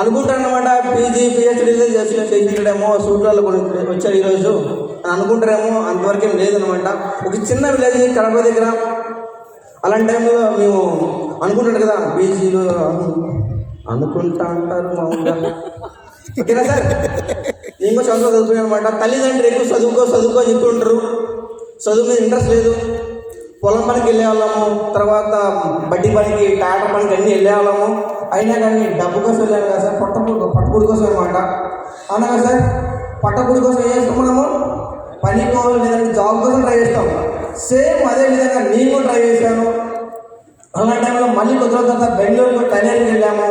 అనుకుంటారనమాట PG పిహెచ్డీలు చేసినాడేమో సూట్రాల గురించి వచ్చాడు ఈరోజు అనుకుంటారేమో, అంతవరకేం లేదనమాట. ఒక చిన్న విలేజ్ కడప దగ్గర. అలాంటి టైంలో మేము అనుకుంటాడు కదా పీజీలు అనుకుంటా అంటారు మామూలుగా. ఓకేనా సార్? నేను కూడా చదువుకున్నాను అనమాట. తల్లిదండ్రులు ఎక్కువ చదువుకో చెప్తుంటారు. చదువు మీద ఇంట్రెస్ట్ లేదు. పొలం పనికి వెళ్ళేవాళ్ళము, తర్వాత బడ్డీ పనికి, ట్రాక్టర్ పనికి అన్నీ వెళ్ళేవాళ్ళము. అయినా కానీ డబ్బు కోసం వెళ్ళాను కదా సార్, పట్టపూడి కోసం అనమాట. అవునా కదా సార్? పట్టపూడి కోసం ఏం చేస్తాం మనము? పనికి లేదంటే జాబ్ కోసం ట్రై చేస్తాం. సేమ్ అదే విధంగా నేను కూడా ట్రై చేశాను. అలాంటి టైంలో మళ్ళీ కొద్ది రోజుల తర్వాత బెంగళూరుకు టైలరింగ్కి వెళ్ళాము.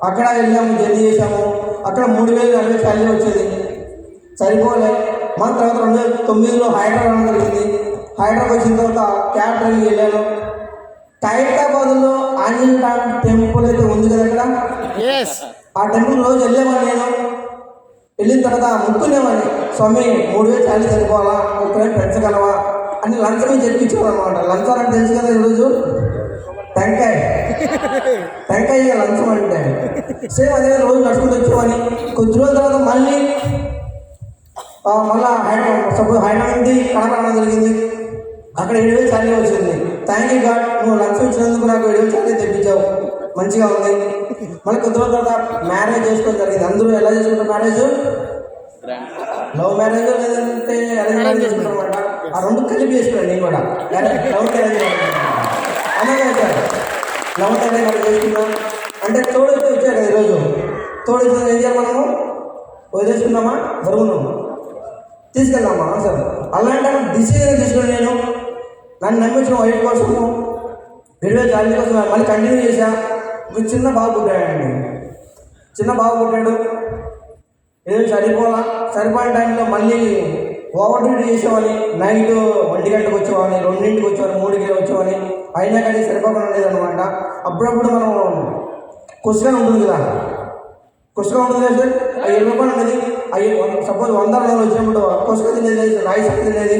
అక్కడ వెళ్ళాము, జర్నీ చేసాము. అక్కడ 3,040 శాలరీ వచ్చేది, సరిపోలే. మన తర్వాత 2009లో హైదరాబాద్ జరిగింది. హైదరాబాద్ వచ్చిన తర్వాత క్యాబ్ డ్రైవింగ్ వెళ్ళాను. ఖైరతాబాద్లో ఆంజనేయ టెంపుల్ అయితే ఉంది కదా అక్కడ, ఆ టెంపుల్ రోజు వెళ్ళేవాడిని. నేను వెళ్ళిన తర్వాత ముక్కునేవాడిని, స్వామి 3,000 శాలరీ సరిపోవాలా, 30,000 పెంచగలవా అని లంచం చెప్పించేవాడు అనమాట. లంచాలు అంటే తెలుసు కదా ఈరోజు, టెంకాయ లంచం అంటే. సేమ్ అదే రోజు నడుచుకుంటూ వచ్చేవాడిని. కొద్ది రోజుల తర్వాత మళ్ళీ హైదరాబాద్ నుండి కడప రావడం జరిగింది. అక్కడ 7,000 శాలరీ వచ్చింది. థ్యాంక్ యూ గాడ్, నువ్వు లంచం ఇచ్చినందుకు నాకు 7,000 శాలరీ తెప్పించావు, మంచిగా ఉంది. మళ్ళీ కొద్ది రోజుల తర్వాత మ్యారేజ్ చేసుకోవడం జరిగింది. అందరూ ఎలా చేసుకుంటారు మ్యారేజ్? లవ్ మ్యారేజ్ లేదంటే అరేంజ్ మ్యారేజ్ చేసుకుంటారు అనమాట. ఆ రెండు కలిపి చేసుకున్నాను నేను కూడా. లవ్ మ్యారేజ్ అలాగే సార్, లవ్ మ్యారేజ్ చేసుకున్నాం. అంటే తోడైతే వచ్చారు కదా ఈరోజు. తోడైతే ఏం చేయాలి మనము? వదిలేసుకున్నామా, బరువున్నాము, తీసుకెళ్దామా సార్? అలాంటి డిసిజన్ తీసుకుని నేను నన్ను నమ్మించిన వైఫ్ కోసము 20,000 శాలరీ కోసం మళ్ళీ కంటిన్యూ చేశా. ఒక చిన్న బాబు పుట్టాడండి. చిన్న బాబు పుట్టాడు, ఏదో సరిపోయిన టైంలో మళ్ళీ ఓవర్ డ్యూటీ చేసేవాని. నైట్ 1 గంటకు వచ్చేవాని, 2ంటికి వచ్చేవాని, 3కి వచ్చేవాని. అయినా కానీ సరిపోకుండా ఉండేదన్నమాట. అప్పుడప్పుడు మనం కొద్దిగా ఉంటుంది కదా, కొద్దిగా ఉంటుంది సార్. 7 రూపాయలు ఉండేది. సపోజ్ 100 రూపాయలు వచ్చినప్పుడు కొద్దిగా తినేది, రాయిస్ తినేది.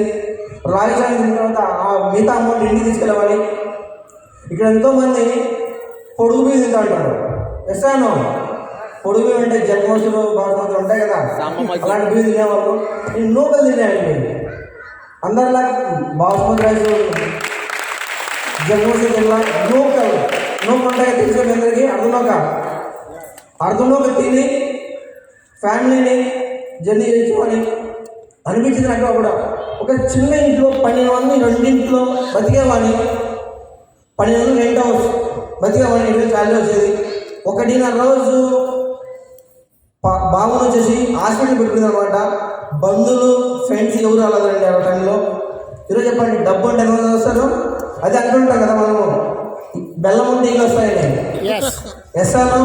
రాయిస్ తిన్న తర్వాత ఆ మిగతా అమౌంట్ ఇంటికి తీసుకెళ్ళవాలి. ఇక్కడ ఎంతోమంది పొడుగు బియ్యం తింటా అంటారు. ఎస్ఆను పొడుగు బియ్యం అంటే జన్మోత్సవం, బాస్మతులు ఉంటాయి కదా, అలాంటి బియ్యం తినేవాళ్ళు. నేను నూకలు తినేయండి. అందరిలాగా బాస్మతి రైస్, జన్మోత్సవం తిన్నా. నూకలు ఉంటాయి తెలిసిన అందరికీ. అర్ధనూక తిని ఫ్యామిలీని జర్నీ చేసుకోవాలి అనిపించింది నాకు. అప్పుడు ఒక చిన్న ఇంట్లో 12 మంది, 2 ఇంట్లో బతికేవాడిని. 12 మంది రెంట్ హౌస్ బతికేవాడిని. 20,000 శాలరీ వచ్చేది. 1.5 రోజు బాబుని వచ్చేసి హాస్పిటల్ పెట్టుకుంది అనమాట. బంధువులు, ఫ్రెండ్స్ ఎవరు అలాగండి ఆ టైంలో. ఈరోజు చెప్పండి, డబ్బు అంటే ఎంత వస్తారు? అది అంటుంటాం కదా మనము, బెల్లం ఉంటే ఈగలు వస్తాయని. ఎస్ఆను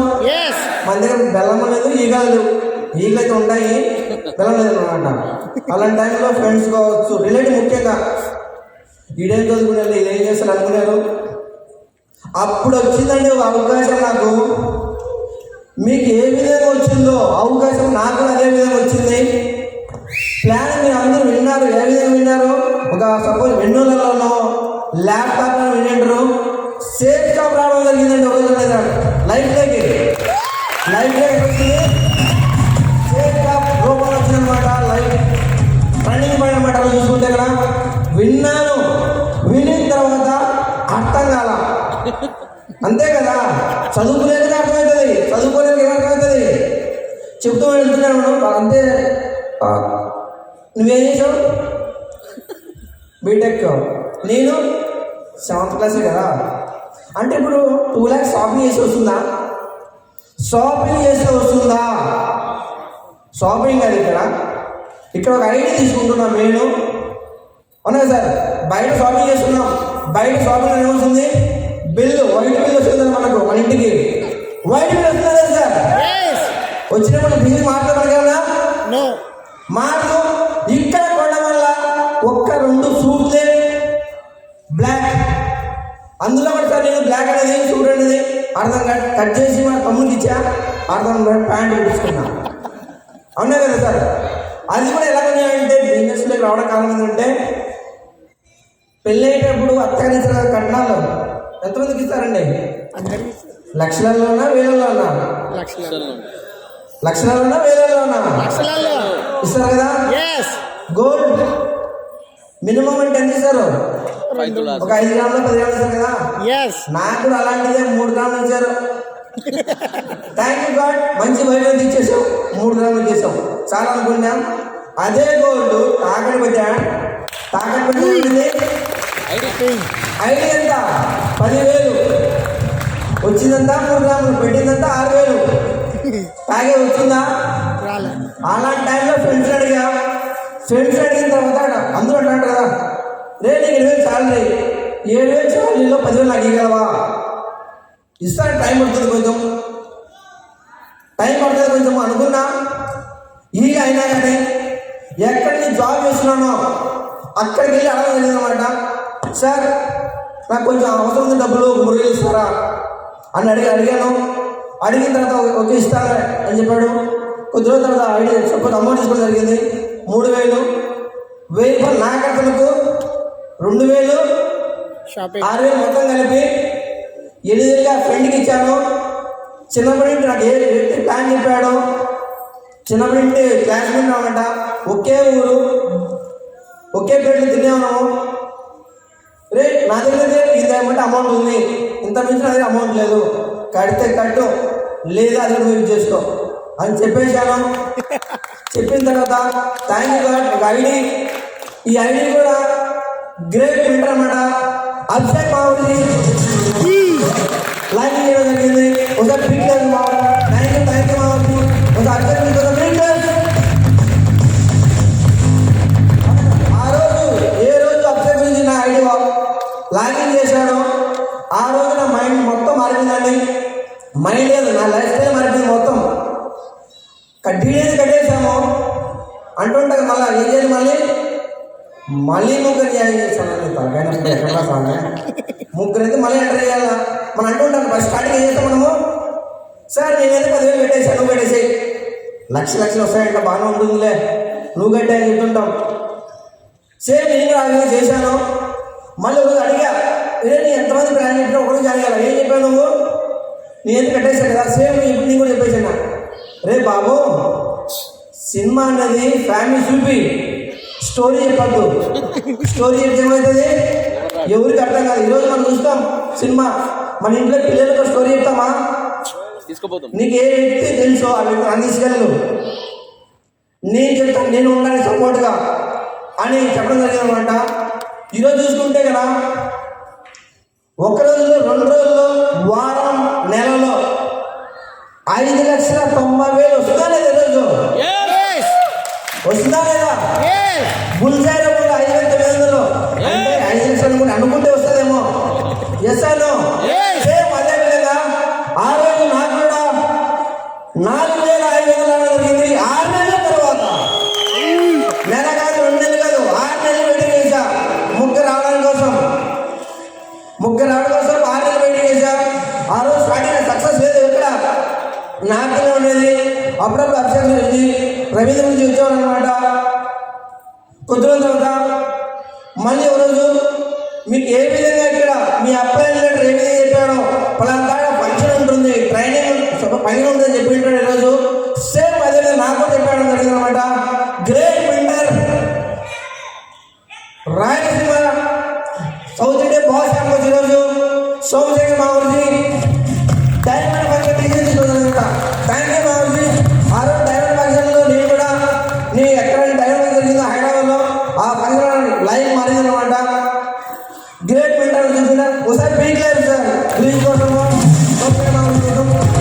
మన దగ్గర బెల్లం లేదు, ఈగలు అయితే ఉంటాయి, బెల్లం లేదు అనమాట. అలాంటి టైంలో ఫ్రెండ్స్ కావచ్చు, రిలేటివ్ ముఖ్యంగా ఈడేం చదువుకున్నారు, ఇదేం చేస్తారు అనుకున్నారు. అప్పుడు వచ్చిందండి ఒక అవకాశం నాకు. మీకు ఏ విధంగా వచ్చిందో అవకాశం నాకు అదే విధంగా వచ్చింది. ప్లాన్ మీరు అందరూ విన్నారు. ఏ విధంగా విన్నారు? ఒక సపోజ్ వెన్నూళ్ళలోనో ల్యాప్టాప్ వింటారు, సేఫ్ జాబ్ రావడం జరిగిందండి. ఒక లైఫ్లోకి వచ్చింది, సేఫ్ జాబ్ రూపంలో వచ్చిందనమాట. లైఫ్ రన్నింగ్ పైన అనమాట. చూసుకుంటే కదా విన్నాను, వినిన తర్వాత అర్థం కాల, అంతే కదా. చదువుకునేది అర్థమవుతుంది, చదువుకోలేదు అర్థమవుతుంది. చెప్తూ వెళ్తున్నాను అంతే. నువ్వేం చేసావు? బీటెక్. నేను 7th క్లాసే కదా. అంటే ఇప్పుడు 2 lakhs షాపింగ్ చేసి వస్తుందా? షాపింగ్ అది ఇక్కడ ఒక ఐడి తీసుకుంటున్నాం నేను. అవునా సార్? బయట షాపింగ్ చేస్తున్నాం. బయట షాపింగ్ ఏమవుతుంది? బిల్లు, వైట్ బిల్ వస్తుంది మనకు, మన ఇంటికి వైట్ బిల్ వస్తుందా సార్? వచ్చినప్పుడు బిల్లు మాట్లాడాలి కదా, మాకు ఇక్కడ కొనడం వల్ల 1-2 సూట్లే బ్లాక్. అందులో కూడా సార్ నేను బ్లాక్ అనేది, సూట్ అనేది అర్థం కట్ చేసి మా తమ్ముడికి ఇచ్చా, అర్థం ప్యాంట్ తీసుకున్నా. అవునా కదా సార్? అది కూడా ఎలా ఉన్నాయంటే బిజినెస్లోకి రావడం కారణం ఏంటంటే, పెళ్ళి అయ్యేటప్పుడు అత్తగారించిన కట్నాలు ఎంతమందికి ఇస్తారండి? లక్షలలోనా వేలల్లోనా? లక్షలలో. లక్షలలోనా వేలల్లోనా? లక్షలలో. ఇస్తారు కదా. ఎస్. గోల్డ్ మినిమం అంటే ఎంత ఇస్తారు? 5 తులాస్. ఒక 5 గ్రాములు 10 గ్రాములు ఇస్తారు కదా. ఎస్. నాకు కూడా అలాంటిదే 3 గ్రాములు ఇచ్చారు. థ్యాంక్ యూ గాడ్, మంచి వైద్యం ఇచ్చేసావు. 3 గ్రాములు చేసావు చాలా అనుకున్నాం. అదే గోల్డ్ తాకట్టు పెట్టా. తాకట్టు పెట్టింది ఐడి ఎంత? 10,000. వచ్చిందంతా 3 గ్రాములు, పెట్టిందంతా 6,000. తాగే వచ్చిందా? రాలే. అలాంటి టైంలో ఫ్రెండ్స్ అడిగా. ఫ్రెండ్స్ అడిగిన తర్వాత అందరూ అంటారు కదా, రే నీకు 7,000 శాలరీ, 7,000 శాలరీలో 10,000 నాకు ఇవ్వగలవా? ఇస్తాను, టైం పడుతుంది కొంచెం అనుకున్నా. ఇక అయినా కానీ ఎక్కడ నేను జాబ్ చేస్తున్నానో అక్కడికి వెళ్ళి అడగడం జరిగిందనమాట. సార్ నాకు కొంచెం అవసరం ఉంది, డబ్బులు 3,000 ఇస్తారా అని అడిగాను. అడిగిన తర్వాత ఓకే ఇస్తాను అని చెప్పాడు. కొద్ది రోజుల తర్వాత ఐడి సపోజ్ అమౌంట్ తీసుకోవడం జరిగింది. 3,000, 1,000 రూపాయలు నా ఖర్చులకు, 2,000, షాపింగ్, 6,000 మొత్తం కలిపి 8,000గా ఫ్రెండ్కి ఇచ్చాను. చిన్నప్పటి నుండి నాకు ఏ వ్యక్తి ప్లాన్ చెప్పాడు. చిన్నప్పటి నుండి క్లాస్మేట్ అనమాట. ఒకే ఊరు, ఒకే ప్లేట్లు తినేవాము. రే నా దగ్గర ఇదేమంటే అమౌంట్ ఉంది, ఇంత మించి నా దగ్గర అమౌంట్ లేదు, కడితే కట్టు, లేదా అది నువ్వు యూజ్ చేసుకో అని చెప్పేశాను. చెప్పిన తర్వాత థ్యాంక్ యూ గాడ్, ఒక ఐడి, ఈ ఐడి కూడా గ్రేట్ మెంటర్ అన్నమాట. అభిషేక్ మావుడి లాంచింగ్ చేయడం జరిగింది. ఒకసారి బిగ్ క్లాస్ మావుడి, థ్యాంక్ యూ మావుడి. ఒకసారి అభిషేక్ బిగ్ క్లాస్. ఆ రోజు ఏ రోజు అభిషేక్ గురించి నా ఐడి లాగిన్ చేశాడు, ఆ రోజు నా మైండ్ మొత్తం మారిపోయిందండి. మైండ్ లేదు, నా లైఫ్ స్టైల్ మారిపోయింది మొత్తం. డీడేది కట్టేసాము అంటుంటారు. మళ్ళీ ఏం చేయాలి, మళ్ళీ ముగ్గురు జాయిన్ చేస్తాను. ఎక్కడ సాంగ్ ముగ్గురు అయితే మళ్ళీ ఎంటర్ చేయాలా మనం అంటుంటాం. ఫస్ట్ స్టార్టింగ్ ఏం చేస్తాం మనము, సార్ నేనైతే 10,000 పెట్టేసాను, నువ్వు పెట్టేసాయి, లక్షలు వస్తాయంట, బాగానే ఉంటుందిలే, నువ్వు కట్టే అని చెప్తుంటాం. సేమ్ నేను కూడా అలాగే చేశాను. మళ్ళీ ఒకరోజు అడిగా, నేను ఎంతమంది ప్లాన్ చెప్పినా ఒకరోజు జాయిన్ చేయాలి, ఏం చెప్పావు నువ్వు, నేను ఎందుకు కట్టేసాను కదా, సేమ్ ఇప్పుడు నేను కూడా చెప్పేసాను. రే బాబు, సినిమా అనేది ఫ్యామిలీ చూపి స్టోరీ చెప్పద్దు. స్టోరీ చెప్తే ఏమవుతుంది, ఎవరికి అర్థం కాదు. ఈరోజు మనం చూస్తాం సినిమా, మన ఇంట్లో పిల్లలకు స్టోరీ చెప్తామా, నీకు ఏ వ్యక్తి తెలుసో ఆ వ్యక్తి అందించగలరు, నేను చెప్తాను, నేను ఉండాలి సపోర్ట్గా అని చెప్పడం జరిగిందనమాట. ఈరోజు చూసుకుంటే కదా, ఒక రోజులో, 2 రోజుల్లో, వారం, నెలలో 5,90,000 వస్తుందా లేదా? ఈరోజు వస్తుందా లేదా? బుల్జాయిలో కూడా 5,900 అంటే 5 లక్షలు కూడా అనుకుంటే వస్తుందేమో. ఎస్ అను. సేమ్ అదే విధంగా ఆ రోజు నాకు కూడా 4,500 జరిగింది. 6 నెలల తర్వాత, నెల కాదు, 2 నెలలు కాదు, 6 నెలలు వెయిటింగ్ చేశా ముగ్గురు రావడం కోసం 6 నెలలు వెయిటింగ్ చేశా. ఆ రోజు స్టార్టింగ్ సక్సెస్ లేదు, ఎక్కడ నార్త్లో ఉండేది. అప్పుడప్పుడు అభిషేక్ గురించి, రవీంద్ర గురించి వచ్చేవాడు అనమాట. కొద్ది రోజుల తర్వాత మళ్ళీ ఒక రోజు, మీకు ఏ విధంగా ఇక్కడ మీ అప్లైన్ లెటర్ ఏ విధంగా చెప్పాడో, పలానా ఫంక్షన్ ఉంటుంది, ట్రైనింగ్ పైన ఉంటుందని చెప్పి ఉంటాడు. ఈరోజు సేమ్ అదే నాకు చెప్పడం జరిగింది అనమాట. Great mentor, Rayalaseema South India boss campus ఈరోజు సోమశేఖర్ మావుడి డైమండ్ ఫంక్షన్ డిజైన్ తీసుకుంటారనమాట. థ్యాంక్ యూ మావుడి. ఆ రోజు డైమండ్ ఫంక్షన్లో నేను కూడా, నీ ఎక్కడ డైమండ్ జరిగిందో హైదరాబాద్లో, ఆ ఫంక్షన్ లైవ్ మారిందనమాట. గ్రేట్ మెంటర్ చూసుకుంటారు. ఒకసారి బీక్ లైవ్ సార్ గురించి కోసము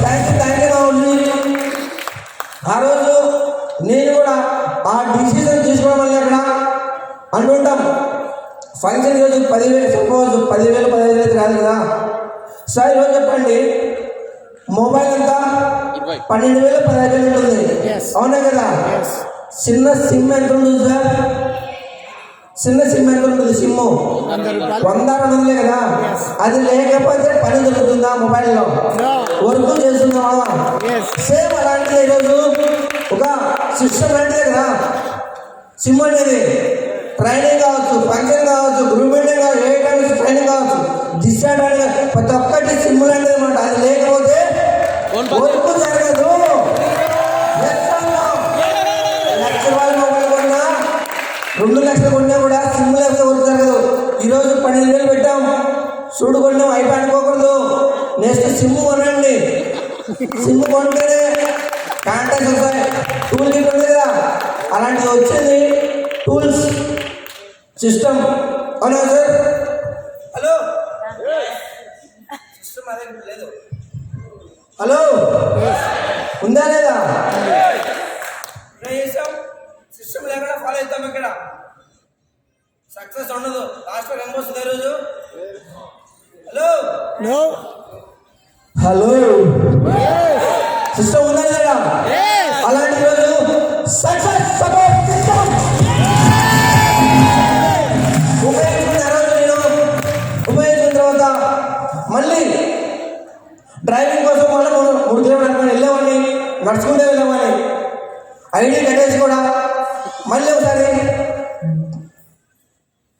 థ్యాంక్ యూ మావుడి. ఆ రోజు నేను కూడా ఆ డిసిజన్ తీసుకోవడం వల్ల అక్కడ అంటుంటాం, ఫంక్షన్ ఈరోజు 10,000, సపోజ్ 10,000, 15,000 అయితే కాదు కదా సార్. ఈరోజు చెప్పండి, మొబైల్ అంతా 12,000, 15,000 ఉంటుంది, అవునా కదా? చిన్న సిమ్ ఎంత ఉంటుంది సార్? చిన్న సిమ్ ఎంత ఉంటుంది? సిమ్ము 100-200 కదా. అది లేకపోతే పని దొరుకుతుందా? మొబైల్లో వర్క్ చేస్తున్నావా? సేమ్ అలాంటిది ఈరోజు ఒక సిస్టమ్ లాంటిదే కదా సిమ్ అనేది. ట్రైనింగ్ కావచ్చు, ఫంక్షన్ కావచ్చు, గ్రూప్ మీటింగ్ కావచ్చు, ఏ టైమ్స్ ట్రైనింగ్ కావచ్చు, డిస్అడ్వాంటేజ్ ప్రతి ఒక్కటి సింబల్ అనేది అనమాట. అది లేకపోతే వర్క్ జరగదు. లక్ష రూపాయల మొబైల్ కొన్నా, 2 లక్షలు కొన్నా కూడా సిమ్ లేకపోతే వర్క్ జరగదు. ఈరోజు 12,000 పెట్టాం, చూడు కొన్నాం, అయిపోయి అనుకోకూడదు. నెక్స్ట్ సిమ్ కొనండి. సిమ్ కొంటేనే కాంటాక్ట్స్ వస్తాయి, టూల్ కిట్ ఉంది కదా, అలాంటిది వచ్చింది. టూల్స్ సిస్టమ్ అవునా సార్? హలో సిస్టమ్ అదే లేదు. హలో ఉందా లేదా? సిస్టమ్ లేకుండా ఫాలో అవుతాం. ఇక్కడ సక్సెస్ ఉండదు. లాస్ట్ ఏం వస్తుంది ఈరోజు? హలో నో హలో సిస్టమ్ ఉందా లేదా? అలాంటి రోజు సక్సెస్ సపోర్ట్ సిస్టమ్ ఉపయోగించుకున్న రోజు నేను ఉపయోగించిన తర్వాత మళ్ళీ డ్రైవింగ్ కోసం మనం 3 కిలోమీటర్లు వెళ్ళామని, నడుచుకుంటే వెళ్ళామని ఐడి కట్టేసి కూడా మళ్ళీ ఒకసారి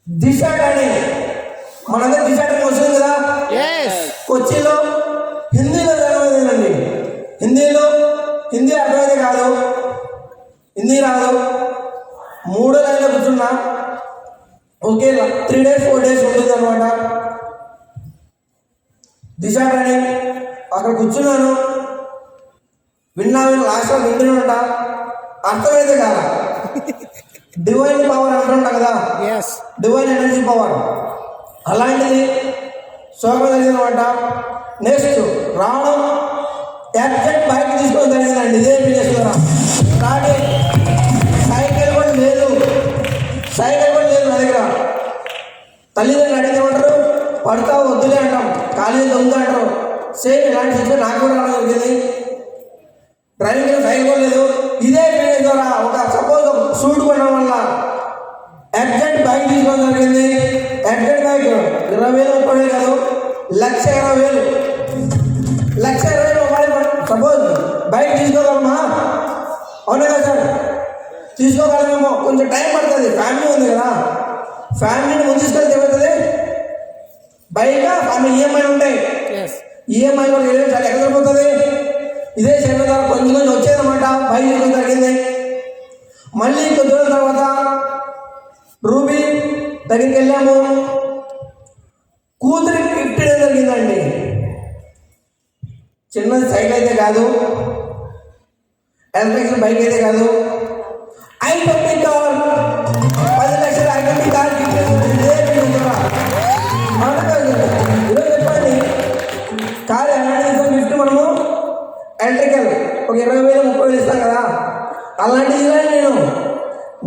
దిశ కానీ మనందరూ దిశ ట్రైనింగ్ వస్తుంది కదా, కొచ్చిలో హిందీలో జరగలేదండి. హిందీ అర్థమైతే కాదు, హిందీ రాదు. 3 లైన్లో కూర్చున్నా. ఓకే 3 days 4 days ఉంటుంది అనమాట దిశ ట్రైనింగ్. అక్కడ కూర్చున్నాను, విన్నాను, లాస్ట్లో వింటున్నాట. అర్థమైతే కాదా? డివైన్ పవర్ అంటుంటా కదా, డివైన్ ఎనర్జీ పవర్, అలాంటిది సోకం జరిగిందనమాట. నెక్స్ట్ రావడం ఎగ్జాక్ట్ బైక్ తీసుకోవడం జరిగిందండి. ఇదే బిజినెస్ ద్వారా స్టార్టింగ్. సైకిల్ కూడా లేదు నా దగ్గర. తల్లిదండ్రులు అడిగేమంటారు, పడతావు వద్దులే అంటాం, కాలేజీ దొంగ అంటారు. సేమ్ ఇలాంటి సిచ్యువేషన్ నాకు కూడా రావడం జరిగింది. డ్రైవింగ్ సైకిల్ కూడా లేదు. ఇదే బిజినెస్ ద్వారా ఒక సపోజ్ సూట్ కొనడం వల్ల ఎగ్జాక్ట్ బైక్ తీసుకోవడం జరిగింది. ఎగ్జాక్ట్ బైక్ 20,000 30,000 కాదు, 1,20,000 మొబైల్ సపోజ్ బైక్ తీసుకోగలమా? అవునా కదా సార్? తీసుకోగలమేమో, కొంచెం టైం పడుతుంది. ఫ్యామిలీ ఉంది కదా, ఫ్యామిలీని ముందు తీసుకెళ్తే ఏమవుతుంది? బైక్ ఫ్యామిలీ ఈఎంఐ ఉంటాయి. ఈఎంఐ కూడా చాలా ఎక్కడ సరిపోతుంది? ఇదే సేవ ద్వారా కొంచెం వచ్చేదన్నమాట. బైక్ తీసుకోవడం జరిగింది. మళ్ళీ కొద్ది రోజుల తర్వాత రూబీ దగ్గరికి వెళ్ళాము. కూతురికి గిఫ్ట్ ఇవ్వడం జరిగిందండి. చిన్నది సైకిల్ అయితే కాదు, ఎలక్ట్రికల్ బైక్ అయితే కాదు, I-20 కార్, 10 లక్షల I-20 కార్ గిఫ్ట్. ఈరోజు చెప్పండి, కార్ ఎలాంటి గిఫ్ట్? మనము ఎలక్ట్రికల్ ఒక 20,000 30,000 ఇస్తాం కదా, అలాంటిది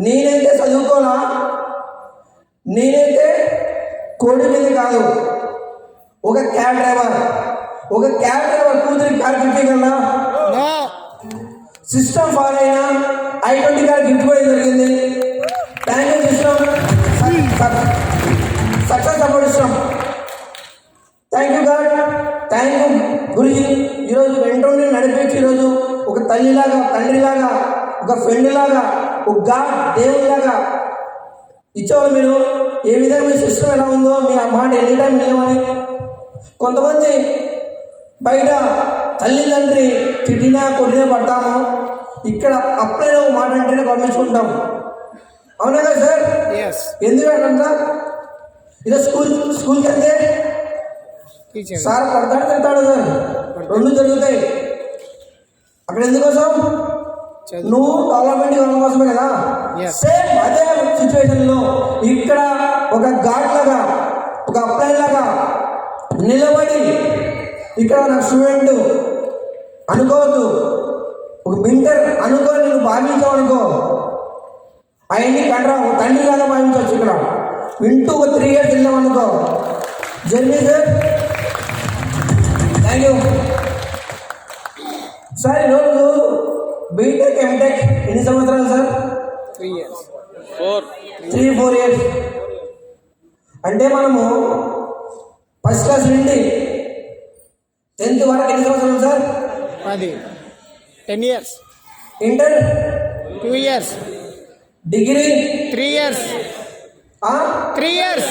నేనైతే చదువుకోనా, నేనైతే కోడి మీద కాదు, ఒక క్యాబ్ డ్రైవర్ కూతురికి కార్ గిఫ్ట్ కన్నా సిస్టమ్ ఫాలో అయినా I-20 కార్ గిఫ్ట్ కూడా జరిగింది. Thank you system, success support system. Thank you God, thank you Guruji. ఈరోజు వెంటనే నడిపించి ఈరోజు ఒక తల్లిలాగా, తండ్రిలాగా, ఒక ఫ్రెండ్ లాగా, ఒక గాడ్ దేవుడిలాగా ఇచ్చేవాళ్ళు మీరు. ఏ విధంగా మీ సిస్టమ్ ఎలా ఉందో మీ ఆ మాట ఎనీ టైం వెళ్ళమని. కొంతమంది బయట తల్లిదండ్రి తిట్టినా కొట్టినా పడతాము, ఇక్కడ అప్పుడైనా ఒక మాట అంటేనే పంపించుకుంటాం. అవునా కదా సార్? ఎందుకంటే ఇలా స్కూల్కి వెళ్తే సార్ పడతాడు తింటాడు సార్, 2 జరుగుతాయి. అక్కడ ఎందుకోసం? నువ్వు డెవలప్మెంట్ ఇవ్వడం కోసమే కదా. సేమ్ అదే సిచ్యువేషన్లో ఇక్కడ ఒక గాడ్ లాగా, ఒక అప్లైన్ లాగా నిలబడి, ఇక్కడ నా స్టూడెంట్ అనుకోవద్దు, ఒక మెంటర్ అనుకో, నేను భావించావు అనుకో, అవన్నీ కంట్రా తండ్రి లాగా భావించవచ్చు. ఇక్కడ వింటూ ఒక 3 years వెళ్ళాం అనుకో, journey sir. Thank you sir. ఈరోజు బీటెక్ ఎంటెక్ ఎన్ని సంవత్సరాలు సార్? 3 years. 3-4 years. అంటే మనము ఫస్ట్ క్లాస్ నుండి 10th వరకు ఎన్ని సంవత్సరాలు sir? 10 years. Inter 2 years. Degree 3 years. 3 years.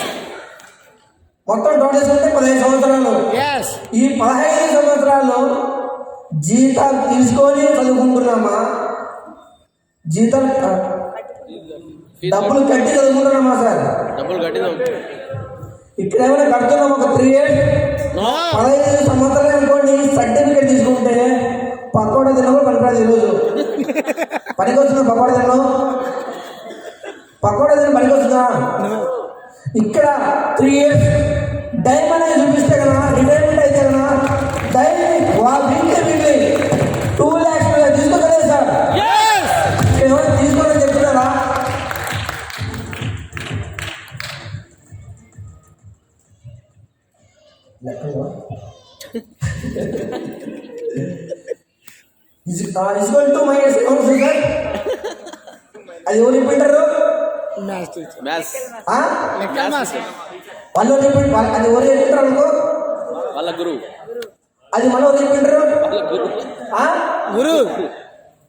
మొత్తం టోటల్స్ అంటే 15 సంవత్సరాలు. Yes. ఈ 15 సంవత్సరాలు జీతాలు తీసుకొని చదువుకుంటున్నామా, జీతాలు డబ్బులు కట్టి చదువుకుంటున్నామా సార్? డబ్బులు కట్టి ఇక్కడ ఏమైనా కడుతున్నాం ఒక 3 years, 15 సంవత్సరాలు అనుకోండి. సర్టిఫికేట్ తీసుకుంటే పకోడా తినడం పనికిరాదు. ఈరోజు పనికి వస్తుందా పకోడా తినడం? పకోడా తిన పనికి వస్తుందా? ఇక్కడ 3 years డైమ్ అనేది చూపిస్తే కదా, రిటైర్మెంట్ అయితే కదా, డైమ్ వీక్లీ 2 lakhs తీసుకోగలేదు సార్. ఇక్కడ ఏమైనా తీసుకోవాలని చెప్తున్నారా? ఈక్వల్ టు మైనస్ ఎవరు సార్? అది ఎవరు చెప్పింటారు? Math teacher. మ్యాథ్స్ లెక్క మాస్టర్. వాళ్ళు చెప్పింటారు. అది ఎవరు చెప్పింటారు అనుకో, వాళ్ళ గురువు. అది మళ్ళీ ఎవరు చెప్పింటారు? గురు.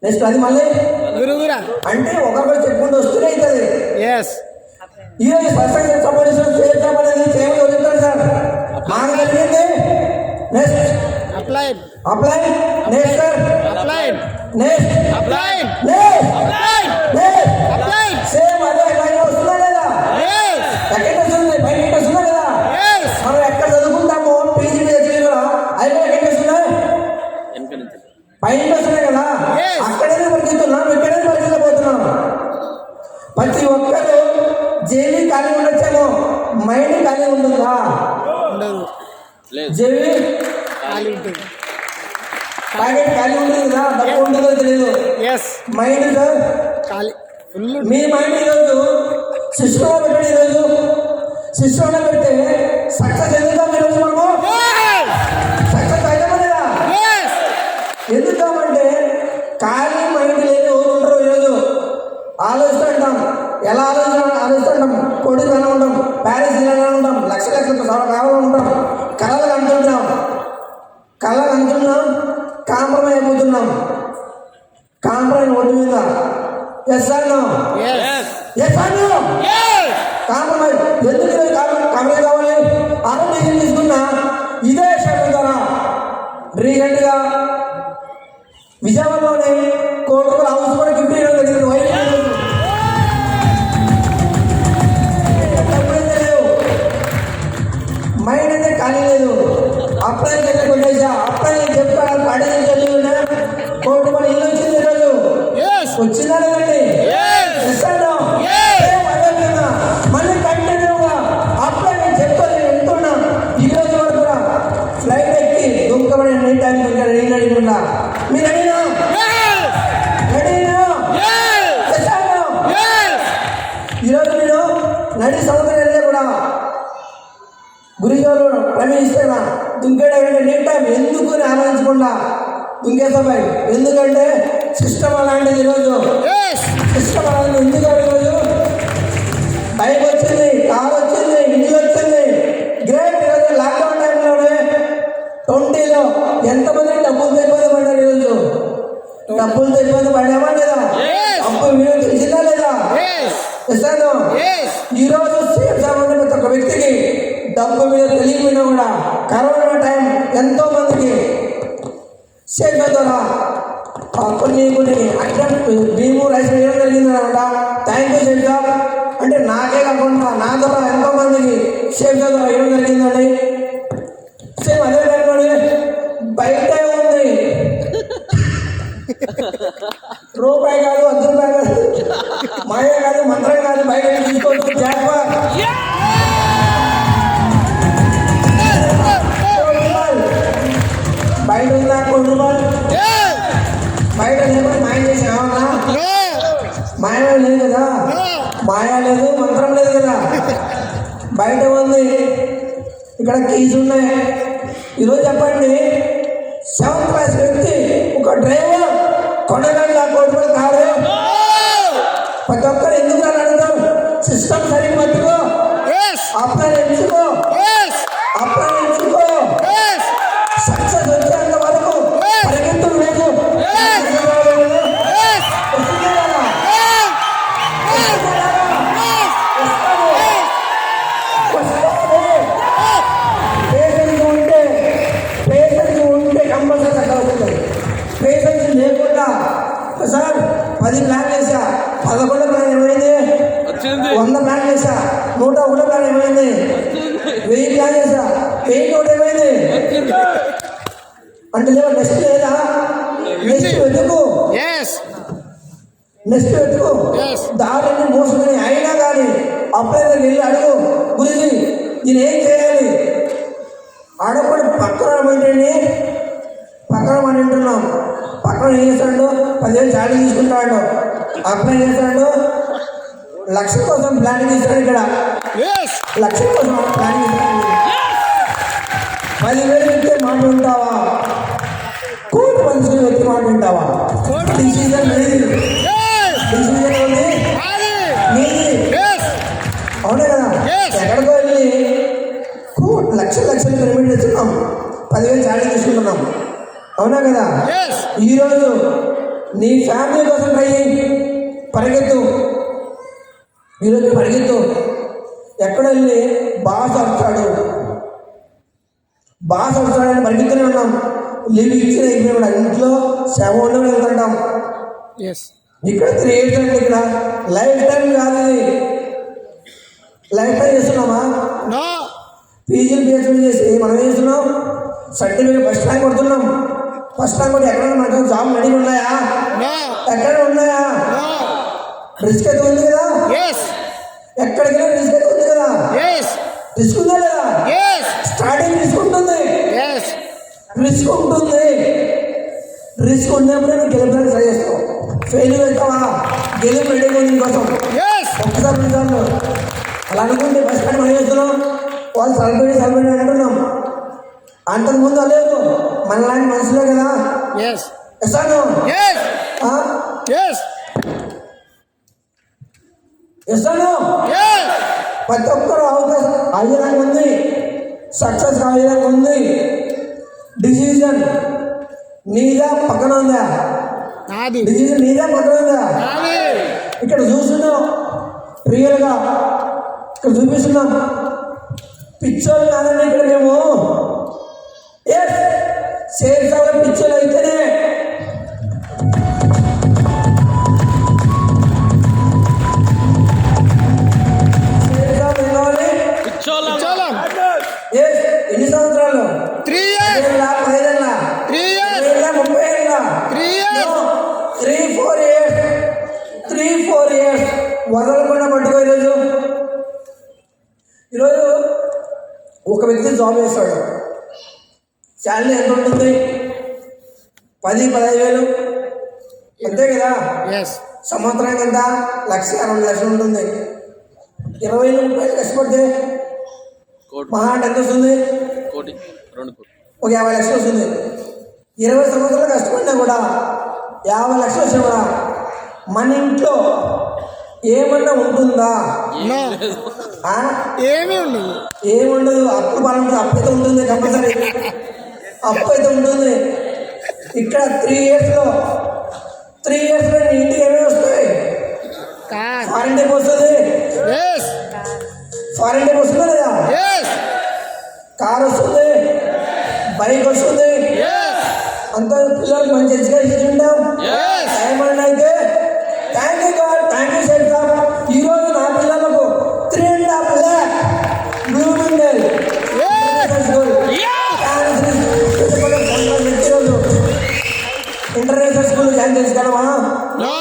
నెక్స్ట్ అది మళ్ళీ గురువురా. అంటే ఒకరికొకరు చెప్పుకుంటూ వస్తూనే అవుతుంది. Yes. ఈరోజు స్పష్టంగా సంబంధించిన చేద్దాం అనేది చేయమని ఎవరు చెప్తారు సార్? మాకు జరిగింది. Next Applied. Apply. Next sir Applied. Next Applied. Next Applied. Next Applied. Same అదే బయట వస్తుందా లేదా? Yes. ఎక్కడ వస్తుంది? బయట వస్తుందా లేదా? Yes. మనం ఎక్కడ చదువుకుంటామో పీజీ కూడా అవి ఎక్కడ వస్తున్నాయి? వెనక నుంచి పైన వస్తున్నాయి కదా. Yes. అక్కడైనా పరిగెత్తున్నాం, ఎక్కడైనా పరిగెత్తపోతున్నాం. ప్రతి ఒక్కరు జేబీ ఖాళీ ఉండొచ్చేమో, మైండ్ ఖాళీ ఉంటుందా? ఉండదు. లేదు. జేబీ ఖాళీ ఉంటుంది. ప్యాకెట్ ఖాళీ ఉంటుంది కదా, డబ్బు ఉంటుందో తెలియదు. Yes. మైండ్ సార్, ఖాళీ ఫుల్. మీ మైండ్ ఈరోజు సిస్టంలో పెట్టండి. ఈరోజు సిస్టంలో పెడితే సక్సెస్ ఎందుకు ఈరోజు మనము సక్సెస్ అవుతామా లేదా? Yes. ఎందుకంటే ఖాళీ మైండ్ లేని ఎవరు ఉండరు. ఈరోజు ఆలోచిస్తుంటాం. ఎలా ఆలోచిస్తుంటాం? కొడుకు ఎలా ఉంటాం, ప్యారిస్ ఎలా ఉంటాం, లక్ష కావాలని ఉంటాం, కళలు అంటున్నాం, కాంప్రమైజ్ అయిపోతున్నాం. కాంప్రమైజ్ ఒడ్డు మీద. ఎస్ అన్నా, Yes. ఎస్ అన్నా, Yes. కాంప్రమైజ్ ఎందుకు కాంప్రమైజ్ కావాలి? ఆరోగ్యం తీసుకున్నా ఇదే షర్ట్ ద్వారా రీసెంట్గా విజయవాడలోనే కోర్టుకు హౌస్ కూడా గిఫ్ట్ చేయడం జరిగింది. వైట్ మైండ్ అయితే ఖాళీ లేదు. అప్లై చేసి కొట్టేసా. అప్లై చెప్తాను అడిగి వెళ్ళి కోర్టు మన ఇల్లు వచ్చింది ఈరోజు. Yes. వచ్చిందా లేదండి? Yes. చేస్తాను. Yes. మళ్ళీ కంటిన్యూగా అప్లై చెప్తాను. నేను వెళ్తున్నా ఈ రోజు వరకు కూడా ఫ్లైట్ ఎక్కి దుఃఖపడి నేను టైం నేను అడిగినా మీరు అడిగినా Yes. అడిగినా Yes. చేస్తాను. Yes. ఈరోజు నేను నడి సముద్రం వెళ్ళే కూడా గురిజోలు ప్రవేశిస్తున్నా దుంకేటంటే నేను టైం ఎందుకు ఆలోచించకుండా దుంకేస్తాయి. ఎందుకంటే సిస్టమ్ అలాంటిది. ఈరోజు Yes. సిస్టమ్ అలాంటిది. ఎందుకంటే ఈరోజు బైక్ వచ్చింది, కార్ వచ్చింది, ఇల్లు వచ్చింది. గ్రేట్. ఈరోజు లాక్డౌన్ టైంలోనే 20లో ఎంతమంది డబ్బులతో ఇబ్బంది పడ్డారు? ఈరోజు డబ్బులతో ఇబ్బంది పడ్డామా లేదా? Yes. డబ్బు విలువ తెలిసిందా లేదా? Yes. ఇస్తాను. Yes. ఈరోజు సీఎం సంబంధించిన ప్రతి ఒక్క వ్యక్తికి డబ్బు మీద తెలియకపోయినా కూడా కరోనా టైం ఎంతో మందికి సేఫ్ ద్వారా కొన్ని అటెంప్ట్ భీము రైస్ వేయడం జరిగింది అనమాట. Thank you safe job. అంటే నాకే కాకుండా నా ద్వారా ఎంతో మందికి సేఫ్ జాబ్ వేయడం జరిగిందండి. సేమ్ అదే టైంలోనే బయట ఉంది రూపాయి కాదు, 10 రూపాయలు కాదు, మాయ కాదు, మంత్రం కాదు, బయట తీసుకోవచ్చు. జాగ్వర్ బయట ఉందా? 1 రూపాయలు Yes. బయట లేకపోతే మాయ చేసి ఏమన్నా No. మాయ లేదు కదా, మాయా లేదు, మంత్రం లేదు కదా, బయట ఉంది. ఇక్కడ కీస్ ఉన్నాయి. ఈరోజు చెప్పండి, 7th క్లాస్ వ్యక్తి ఒక డ్రైవర్ కొనగల కోటి కాదు. ప్రతి ఒక్కరు ఎందుకు అని అడుగుతాం? సిస్టమ్ సరిగ్గా పట్టుకో, Yes. అప్లై ఎంచుకో, Yes. అప్లై ఎంచుకో. Yes. సక్సెస్ వచ్చేంత వరకు పరిగెత్తు లేదు. Yes. Yes. వస్తుందా? Yes. Yes. Yes. నిజంగా సార్ 10 ప్లాన్ చేశా, 11 ప్లాన్ ఏమైంది? వచ్చింది 100 ప్లాన్ చేశా, 101 ప్లాన్ ఏమైంది? 1000 ప్లాన్ చేశా, 1001 ఏమైంది? అంటే నెక్స్ట్ లేదా? నెక్స్ట్ వెతుకు, Yes. నెక్స్ట్ వెతుకు. Yes. దారిని మోసుకుని అయినా కానీ అప్పుడే వెళ్ళి అడుగు, గురించి నేనేం చేయాలి అడగకుండా పక్కన ఏంటండి, పక్కన మనం వింటున్నాం. పక్కన ఏం చేస్తాడు? 10,000 చాలీ తీసుకుంటాడు. అప్పుడే ఏం చేస్తాడు? 1,00,000 కోసం ప్లానింగ్ ఇస్తాడు. ఇక్కడ Yes. 1,00,000 కోసం ప్లానింగ్ ఇస్తాడు. 10,000 వ్యక్తి మాట వింటావా? కోటి మనుషులు వ్యక్తి మాట వింటావా? డిసిజన్ నీది, Yes. డిసిజన్ ఉంది Adi. నీది. Yes. అవునే కదా? Yes. ఎక్కడికో వెళ్ళి లక్షలు పిరమిడ్ తెచ్చున్నాం, 10,000 చాలీ తీసుకుంటున్నాం. అవునా కదా? Yes. ఈరోజు నీ ఫ్యామిలీ కోసం ట్రై చేయి, పరిగెత్తు. ఈరోజు పరిగెత్తు. ఎక్కడ వెళ్ళి బాస్ వస్తాడని పరిగెత్తూనే ఉన్నాం. లీవ్ ఇచ్చిన అయిపోయినా ఇంట్లో 7 వెళ్తుంటాం. Yes. ఇక్కడ 3 years అంటే ఇక్కడ లైఫ్ టైం కాదు, ఇది లైఫ్ టైం చేస్తున్నామా? No. పీజీలు పిహెచ్డీ చేసి మనం ఏం చేస్తున్నాం? సర్టిఫికేట్ ఫస్ట్ ర్యాంక్ కొడుతున్నాం. ఫస్ట్ ర్యాంక్ కొట్టి ఎక్కడైనా మనకు జాబ్ రెడీ ఉన్నాయా? No. ఎక్కడ ఉన్నాయా? No. రిస్క్ అయితే ఉంది కదా? Yes. ఎక్కడికైనా రిస్క్ అయితే ఉంది కదా? Yes. రిస్క్ ఉందా లేదా? Yes. స్టార్టింగ్ రిస్క్ ఉంటుంది, Yes. రిస్క్ ఉంటుంది. రిస్క్ ఉన్నప్పుడే నువ్వు గెలుపుడానికి ట్రై చేస్తావు. ఫెయిల్ అవుతావా? గెలుపు రెడీగా ఉంది నీకోసం. Yes. ఒక్కసారి 2 సార్లు అలా అనుకుంటే ఫస్ట్ టైం మనం చేస్తున్నాం. వాళ్ళు సల్పేడి అంటున్నాం. అంతకుముందు లేదు, మనలాంటి మనుషులే కదా. Yes. ఎసాను Yes. Yes. ఎసాను Yes. ప్రతి ఒక్కరు అవకాశం అయ్యేలాగా ఉంది, సక్సెస్ అయ్యేలాగా ఉంది. డిసిజన్ నీదా పక్కన ఉందా? Adi. డిసిజన్ నీదా పక్కన ఉందా? Adi. ఇక్కడ చూస్తున్నాం, రియల్గా ఇక్కడ చూపిస్తున్నాం. పిక్చర్లు కాదండి ఇక్కడ మేము. ఎస్, సేల్స్ అవ్వడం పిక్చర్లు అయితేనే. సేల్స్ అవ్వడం కావాలి. పిచ్చోళ్ళం. Cholam. ఎస్, ఎన్ని సంవత్సరాలు? 3 years. 5 ఏళ్ళ, 3 years. 30 ఏళ్ళ, 3 years. 3-4 years, 3-4 years వదలకుండా పట్టుకో. ఈరోజు ఒక వ్యక్తి జాబ్ చేస్తాడు, శాలరీ ఎంత ఉంటుంది? 10-15 వేలు అంతే కదా? Yes. సంవత్సరానికి ఎంత? 1,00,000-2,00,000 ఉంటుంది. 20-30 వేలు కష్టపడితే కోటి మహా అంటే ఎంత వస్తుంది? 2 కోటి ఒక 50 లక్షలు వస్తుంది. 20 సంవత్సరాలు కష్టపడినా కూడా 50 లక్షలు వచ్చినా కూడా మన ఇంట్లో ఏమన్నా ఉంటుందా? No. ఆ? ఏమీ ఉండదు. ఏముండదు. అప్పు పాలంటే అప్పు అయితే ఉంటుంది, కంపల్సరీ అప్పు అయితే ఉంటుంది. ఇక్కడ 3 yearsలో నీ ఇంటికి ఏమేమి వస్తాయి? Car. ఫారెన్ టైప్ వస్తుంది. Yes. ఫారెన్ టైప్ వస్తుందా లేదా? Yes. కార్ వస్తుంది, బైక్ వస్తుంది. Yes. అంత పిల్లలకు మంచి ఎడ్యుకేషన్ ఉంటాం. Yes. డైమండ్ అయితే thank you God, thank you set sir. ఈరోజు నా పిల్లలకు 3.5 lakh బ్లూ మిండల్ ఇంటర్నేషనల్ స్కూల్ జాయిన్ చేసుకోవడమా? No.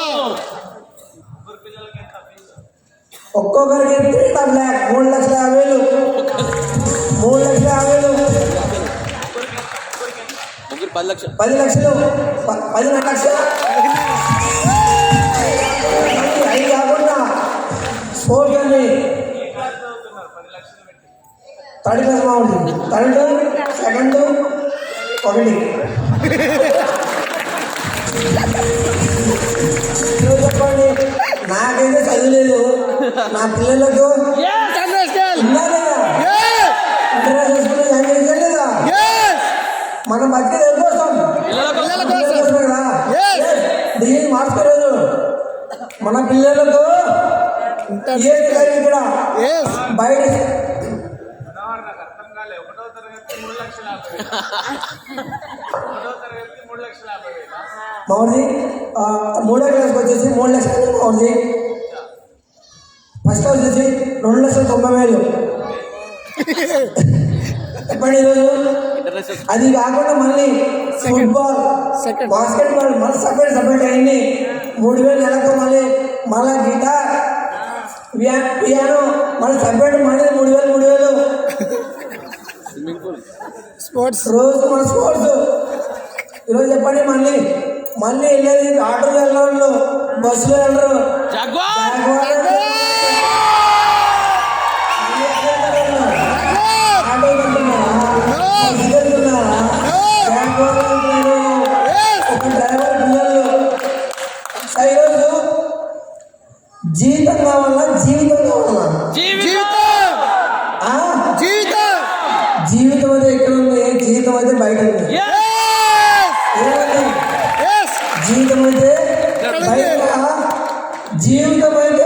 ఒక్కొక్కరికి 3.5 lakh, 3,50,000, 3,50,000, ముగ్గురు 10 లక్షలు. 10 లక్షలు, 10 లక్షలు. అవి కాకుండా స్పోర్ట్స్ అని 3rd క్లాస్ బాగుంటుంది. 3rd, 2nd, 1. చెప్పండి, నాకైతే చదివలేదు, నా పిల్లలకు International. ఉందా లేదా? Yes. ఇంటర్నేషనల్ స్కూల్ జాయిన్ చేశారు లేదా? Yes. మనం బతికేది కోసం, పిల్లల పిల్లల కోసం. కోసం కదా. Yes. దీన్ని మార్చుకోలేదు. మన పిల్లలకు ఏది లేదు ఇక్కడ. Yes. బయట ఒకటో తరగతి 3,50,000. మామూలుది మూడో క్లాస్కి వచ్చేసి 3 లక్షలు మామూలుది. ఫస్ట్ క్లాస్ వచ్చేసి 2,90,000. చెప్పండి ఈరోజు. ఇంటర్నేషనల్ అది కాకుండా మళ్ళీ ఫుట్బాల్, Second. బాస్కెట్ బాల్ మళ్ళీ సపరేట్ అయింది. 3,000 నెలకు. మళ్ళీ గిటార్, పియానో మళ్ళీ సపరేట్ మళ్ళీ 3,000. స్విమ్మింగ్ పూల్ స్పోర్ట్స్ రోజు మన స్పోర్ట్స్. ఈరోజు చెప్పండి మళ్ళీ వెళ్ళేది ఆటోలో వెళ్ళరు, బస్సులో వెళ్ళరు. జాగ్వార్ ఆటో వెళ్తున్నారా, బస్సు వెళ్తున్నారా, జాగ్వార్ వెళ్తున్నారు. ఒక డ్రైవర్ పిల్లలు. ఈరోజు జీవితం కావాలా, జీవితం కావాలా? జీవితం ఆ? జీవితం జీవితం అయితే ఎక్కడ ఉంది? జీవితం అయితే బయట ఉంది. ఏమండి? జీవితం అయితే బయట, జీవితం అయితే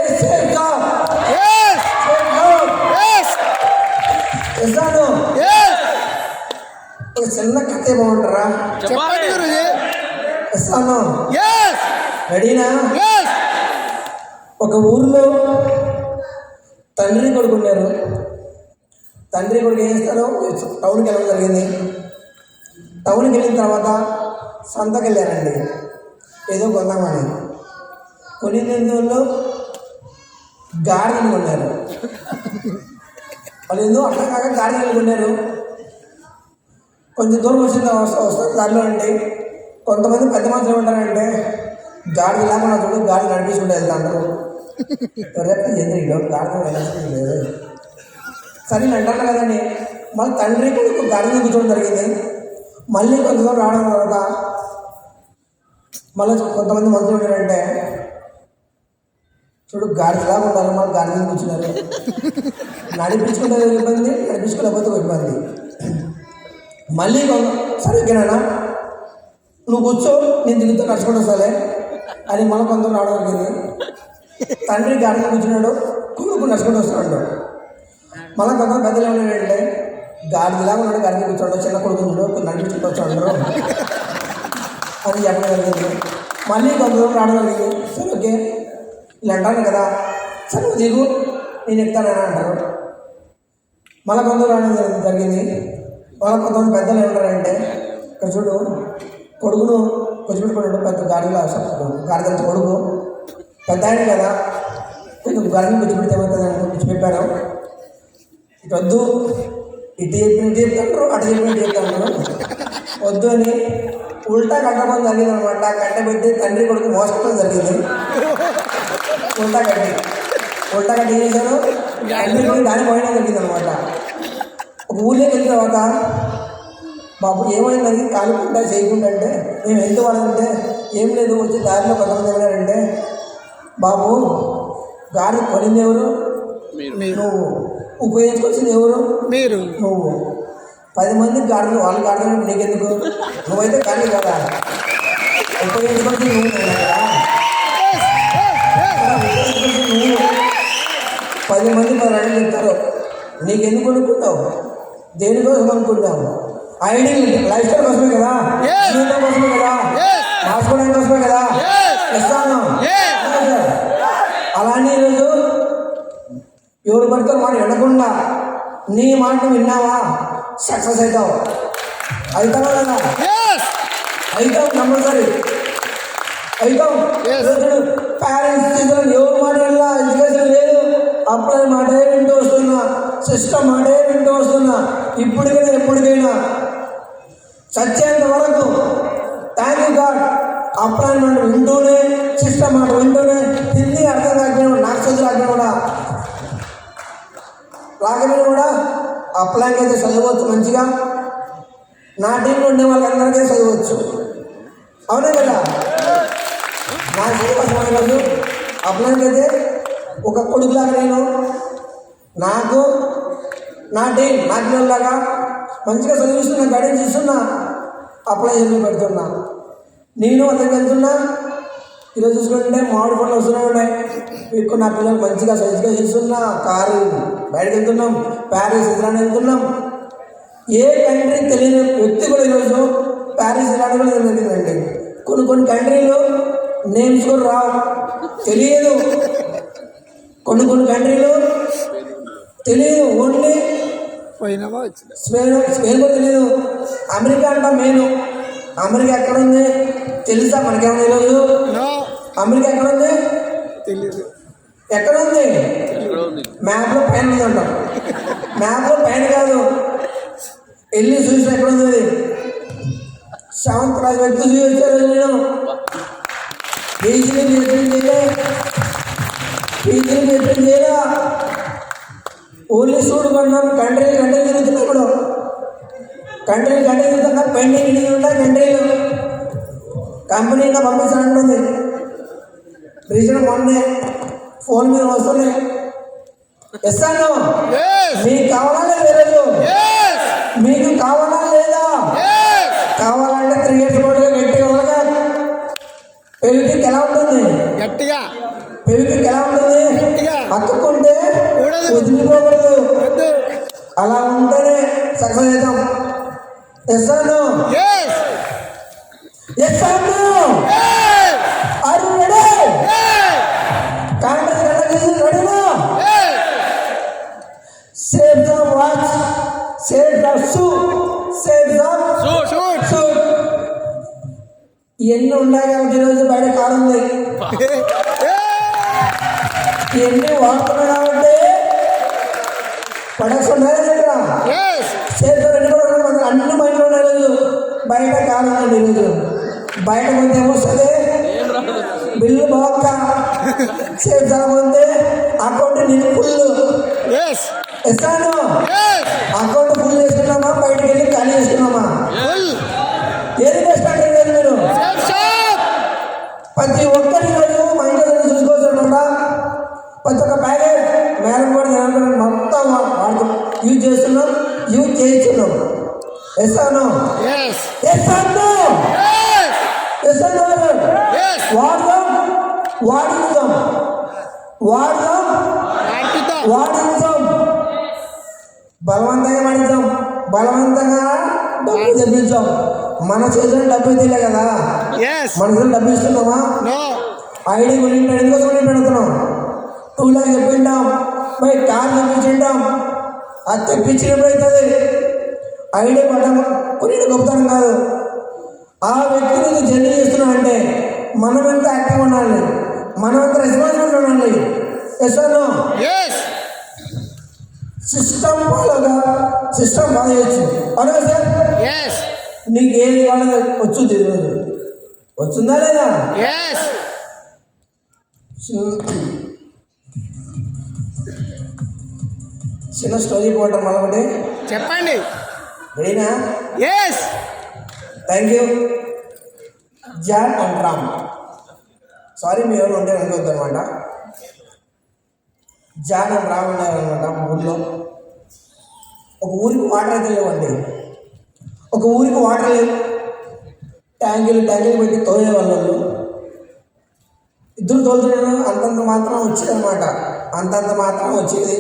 ఇస్తాను. ఒక చిన్న కథ బాగుంటారా? చెప్పండి గురుజీ. ఇస్తాను. రెడీనా? ఒక ఊర్లో తండ్రి కొడుకున్నారు. తండ్రి కొడుకు ఏం చేస్తారు? టౌన్కి వెళ్ళడం జరిగింది. టౌన్కి వెళ్ళిన తర్వాత సంతకి వెళ్ళారండి, ఏదో కొందామని. కొన్ని వాళ్ళు గాడిదలు కొన్నారు. వాళ్ళు ఎందుకు అట్లా కాక గాడిదలు కొన్నారు. కొంచెం దూరం వస్తారు దారిలో అండి. కొంతమంది పెద్ద మనుషులు ఏమంటారంటే, గాడిద లేకుండా చూడు, గాడి నడిపించుకుంటూ వెళ్తా అంటారు. ఎందుకు గాడిద వెళ్ళాల్సింది లేదు. సరే అంటారు కదండి. మళ్ళీ తండ్రి కొడుకు గాడిద కూర్చోవడం జరిగింది. మళ్ళీ కొంత దూరం రావడం తర్వాత మళ్ళీ కొంతమంది మనుషులు ఉంటారంటే, చూడు గాడిదలాగా ఉండాలి, మళ్ళీ గాడిద కూర్చున్నారు. నడిపించుకుంటే ఇబ్బంది, నడిపించుకోలేకపోతే ఇబ్బంది. మళ్ళీ సరే ఓకేనా, నువ్వు కూర్చో, నేను దిగుతూ నడుచుకుంటూ వస్తాలే అని మళ్ళీ కొంత రావడం జరిగింది. తండ్రి గాడిద కూర్చున్నాడు, కొడుకు నడుచుకుంటూ వస్తున్నాడు. మళ్ళీ కొంత పెద్దలు ఏమన్నాడంటే, గాడిదలాగా ఉన్నాడు, గాడిద కూర్చోడు, చిన్న కొడుకు నడిపించుకుంటూ వచ్చాడు అని చెప్పడం జరిగింది. మళ్ళీ కొంత దూరం రావడం జరిగింది. సరే ఓకే ఇలా అంటాను కదా, సరే నువ్వు దిగు, నేను ఎక్కుతానని అంటారు. మళ్ళీ కొంత దూరం రావడం జరిగింది. మళ్ళీ కొంతమంది పెద్దలు ఏమంటారంటే, ఇక్కడ చూడు, కొడుకును కూర్చోబెట్టుకున్నాడు, పెద్ద గాడిద కొడుకు పెద్ద ఆయన కదా, కొంచెం గాడిని కూర్చోబెడితే ఏమవుతుందని కూర్చోబెట్టారు. ఇటు వద్దు, ఇటు చెప్తారు, అటు చెప్తారు. వద్దు అని ఉల్టా కట్టడం జరిగింది అనమాట. కట్టబెట్టి తండ్రి కొడుకు మోసపోవడం జరిగింది. ఉల్టా కట్టి ఏం చేశారు? తండ్రి కొడుకు దాని పోయడం జరిగింది అనమాట. ఒక ఊళ్ళోకి వెళ్ళిన తర్వాత, బాబు ఏమైంది కాలుకుంటా చేయకుండా అంటే, మేము ఎంత వాడాలంటే ఏం లేదు, వచ్చి దారిలో కొంతమంది వెళ్ళారంటే, బాబు గాడి కొనింది ఎవరు? నువ్వు. ఉపయోగించుకొచ్చింది ఎవరు? మీరు. నువ్వు. 10 మందికి గాడిద, వాళ్ళు గాడిద నీకెందుకు? నువ్వైతే గాడి కదా, ఉపయోగించుకొచ్చి నువ్వు కదా. 10 మంది 10 అడుగులు చెప్తారు, నీకెందుకు అనుకుంటావు? దేనికోసం అనుకుంటావు? ఐడియల్ లైఫ్ స్టైల్ కోసమే కదా, జీవితం కోసమే కదా, మార్చుకోవడం కోసమే కదా ఇస్తాను. అలానే ఈరోజు ఎవరు పడితే మాట వినకుండా నీ మాట విన్నావా, సక్సెస్ అవుతావు. అవుతావా కదా? అవుతావు, కంపల్సరీ అవుతావు. పేరెంట్స్ టీచర్ ఎవరు మాట విన్నా, ఎడ్యుకేషన్ లేదు, అప్పుడే మాటే వింటూ వస్తున్నా, సిస్టమ్ మాటే వింటూ వస్తున్నా. ఇప్పటికైనా ఎప్పటికైనా చచ్చేంత వరకు థ్యాంక్ యూ గాడ్, అప్లాయింట్మెంట్ వింటూనే, సిస్టమ్ మాట వింటూనే, హిందీ అర్థం కాకపోయినా, నాకు చదువు రాకపోయినా కూడా అప్లాయింట్ అయితే చదవచ్చు మంచిగా. నా టీంలో ఉండే వాళ్ళందరికీ చదవచ్చు, అవునే కదా? నా చదువు రోజు అప్లాయింట్ అయితే ఒక కొడుకులాగా నేను, నాకు నా టీం నా పిల్లలాగా మంచిగా చదివిస్తున్నా, గైడెన్స్ ఇస్తున్నా, అప్లై చేసి పెడుతున్నా. నేను అతనికి వెళ్తున్నా. ఈరోజు చూసుకుంటే మామిడి పండ్లు వస్తూనే ఉన్నాయి. ఇప్పుడు నా పిల్లలు మంచిగా ఎడ్యుకేషన్ ఇస్తున్నా, కారు బయటకు వెళ్తున్నాం, ప్యారిస్ ఇజ్రాయిల్ వెళ్తున్నాం. ఏ కంట్రీ తెలియని వ్యక్తి కూడా ఈరోజు ప్యారిస్ ఇజ్రాయిల్ కూడా జరిగిందండి. కొన్ని కంట్రీలు నేమ్స్ కూడా రావు, తెలియదు. కొన్ని కంట్రీలు తెలియదు, ఓన్లీ పోయినామా వచ్చిన స్పెయిన్ కూడా తెలియదు. అమెరికా అంట మెయిన్. అమెరికా ఎక్కడ ఉంది తెలుసా మనకేమన్నా ఈరోజు? నో అమెరికా ఎక్కడ ఉంది? తెలీదు. ఎక్కడ ఉంది? ఎక్కడ ఉంది? మ్యాప్లో పైన ఉంది అంటాం. మ్యాప్లో పైన కాదు, వెళ్ళి చూసి ఎక్కడ ఉంది అది. 7th క్లాస్ వ్యక్తి చూసి వచ్చారు. నేను పీజీని చేయరా, ఓన్లీ చూడు కొన్నాం. కంట్రీలు తిరుగుతున్నాయి. ఇప్పుడు కంట్రీలు తిరుగుతున్నా, పెండింగ్ ఉంటాయి కంట్రీలు. కంపెనీ ఇంకా పంపించాలంటుంది. రీజన్ మొన్నే ఫోన్ మీద వస్తున్నాయి. ఇస్తాను, మీకు కావాలా లేదా? ఈరోజు మీకు కావాలా లేదా? కావాలంటే 3 years పాటుగా గట్టిగా ఉండగా. పెళ్లికి ఎలా ఉంటుంది? గట్టిగా పెళ్లికి ఎలా ఉంటుంది? గట్టిగా హత్తుకుంటే వదిలిపోకూడదు. వద్దు. అలా ఉంటేనే సక్సెస్ అవుతాం. ఇస్తాను, ఇస్తాను. అరు రెడీ? కాంగ్రెస్ రెడీనా? Save the watch, save the shoe, save the shoot. ఇవన్నీ ఉన్నాయి కాబట్టి ఈరోజు బయట కారు ఉంది. ఇవన్నీ వాడుతున్నాయి కాబట్టి ప్రొడక్ట్స్ ఉన్నాయి దగ్గర. సేవ్ ద రెండు కూడా మనకు అన్ని బయట ఉన్నాయి. ఈరోజు బయట కారు ఉంది. ఈరోజు బయట కొంత ఏమొస్తుంది? బిల్లు బాగా సేవ్ చేయకపోతే అకౌంట్ నేను ఫుల్ ఇస్తాను. అకౌంట్ ఫుల్ చేసుకున్నామా, బయటకు వెళ్ళి ఖాళీ చేసుకున్నామా? ఏది బెస్ట్ అంటే లేదు. మీరు ప్రతి ఒక్కరి రోజు మా ఇంట్లో చూసుకోవచ్చు అనమాట. ప్రతి ఒక్క ప్యాకెట్ మేడం కూడా మొత్తం యూజ్ చేస్తున్నాం, యూజ్ చేయించున్నాం. ఇస్తాను, ఇస్తాను, ఇస్తాను. వాడదాం, వాడిద్దాం, వాడదాం, వాడిద్దాం. బలవంతంగా వాడిద్దాం, బలవంతంగా డబ్బు తెప్పించాం. మన చేతిలో డబ్బు తెలియదు కదా, మన చేతిలో డబ్బు ఇస్తున్నామా? ఐడి ఎందుకోసం పెడుతున్నాం. 2 lakhs చెప్పింటాం, బై కార్ తెప్పించింటాం. అది తెప్పించినప్పుడు అవుతుంది. ఐడి పడడం కొన్ని గొప్పతనం కాదు. ఆ వ్యక్తి నుంచి జర్నీ చేస్తున్నాం అంటే మనం ఎంత యాక్టివ్ ఉండాలి, మనం ఎంత రెస్పాన్సిబుల్ ఉండాలి. ఎస్ఆర్నో సిస్టమ్ ఫాలో చేయొచ్చు. అవునా సార్? నీకు ఏది వాళ్ళకి వచ్చుద్ది, ఈరోజు వచ్చిందా లేదా? చిన్న స్టోరీ పోవటం మళ్ళీ చెప్పండి. రెడీనా? Thank you. John and Ram, sorry మీ ఎవరు ఉంటే అనుకోవద్దు అనమాట. జాన్ అండ్ రామ్ ఉన్నారనమాట. ఊళ్ళో ఒక ఊరికి వాటర్ అయితే లేవండి. ఒక ఊరికి వాటర్ లేవు. ట్యాంకులు పెట్టి తోలే వాళ్ళు. ఇద్దరు తోలుతున్నాడు. అంతంత మాత్రం వచ్చేది అనమాట. అంతంత మాత్రం వచ్చేది.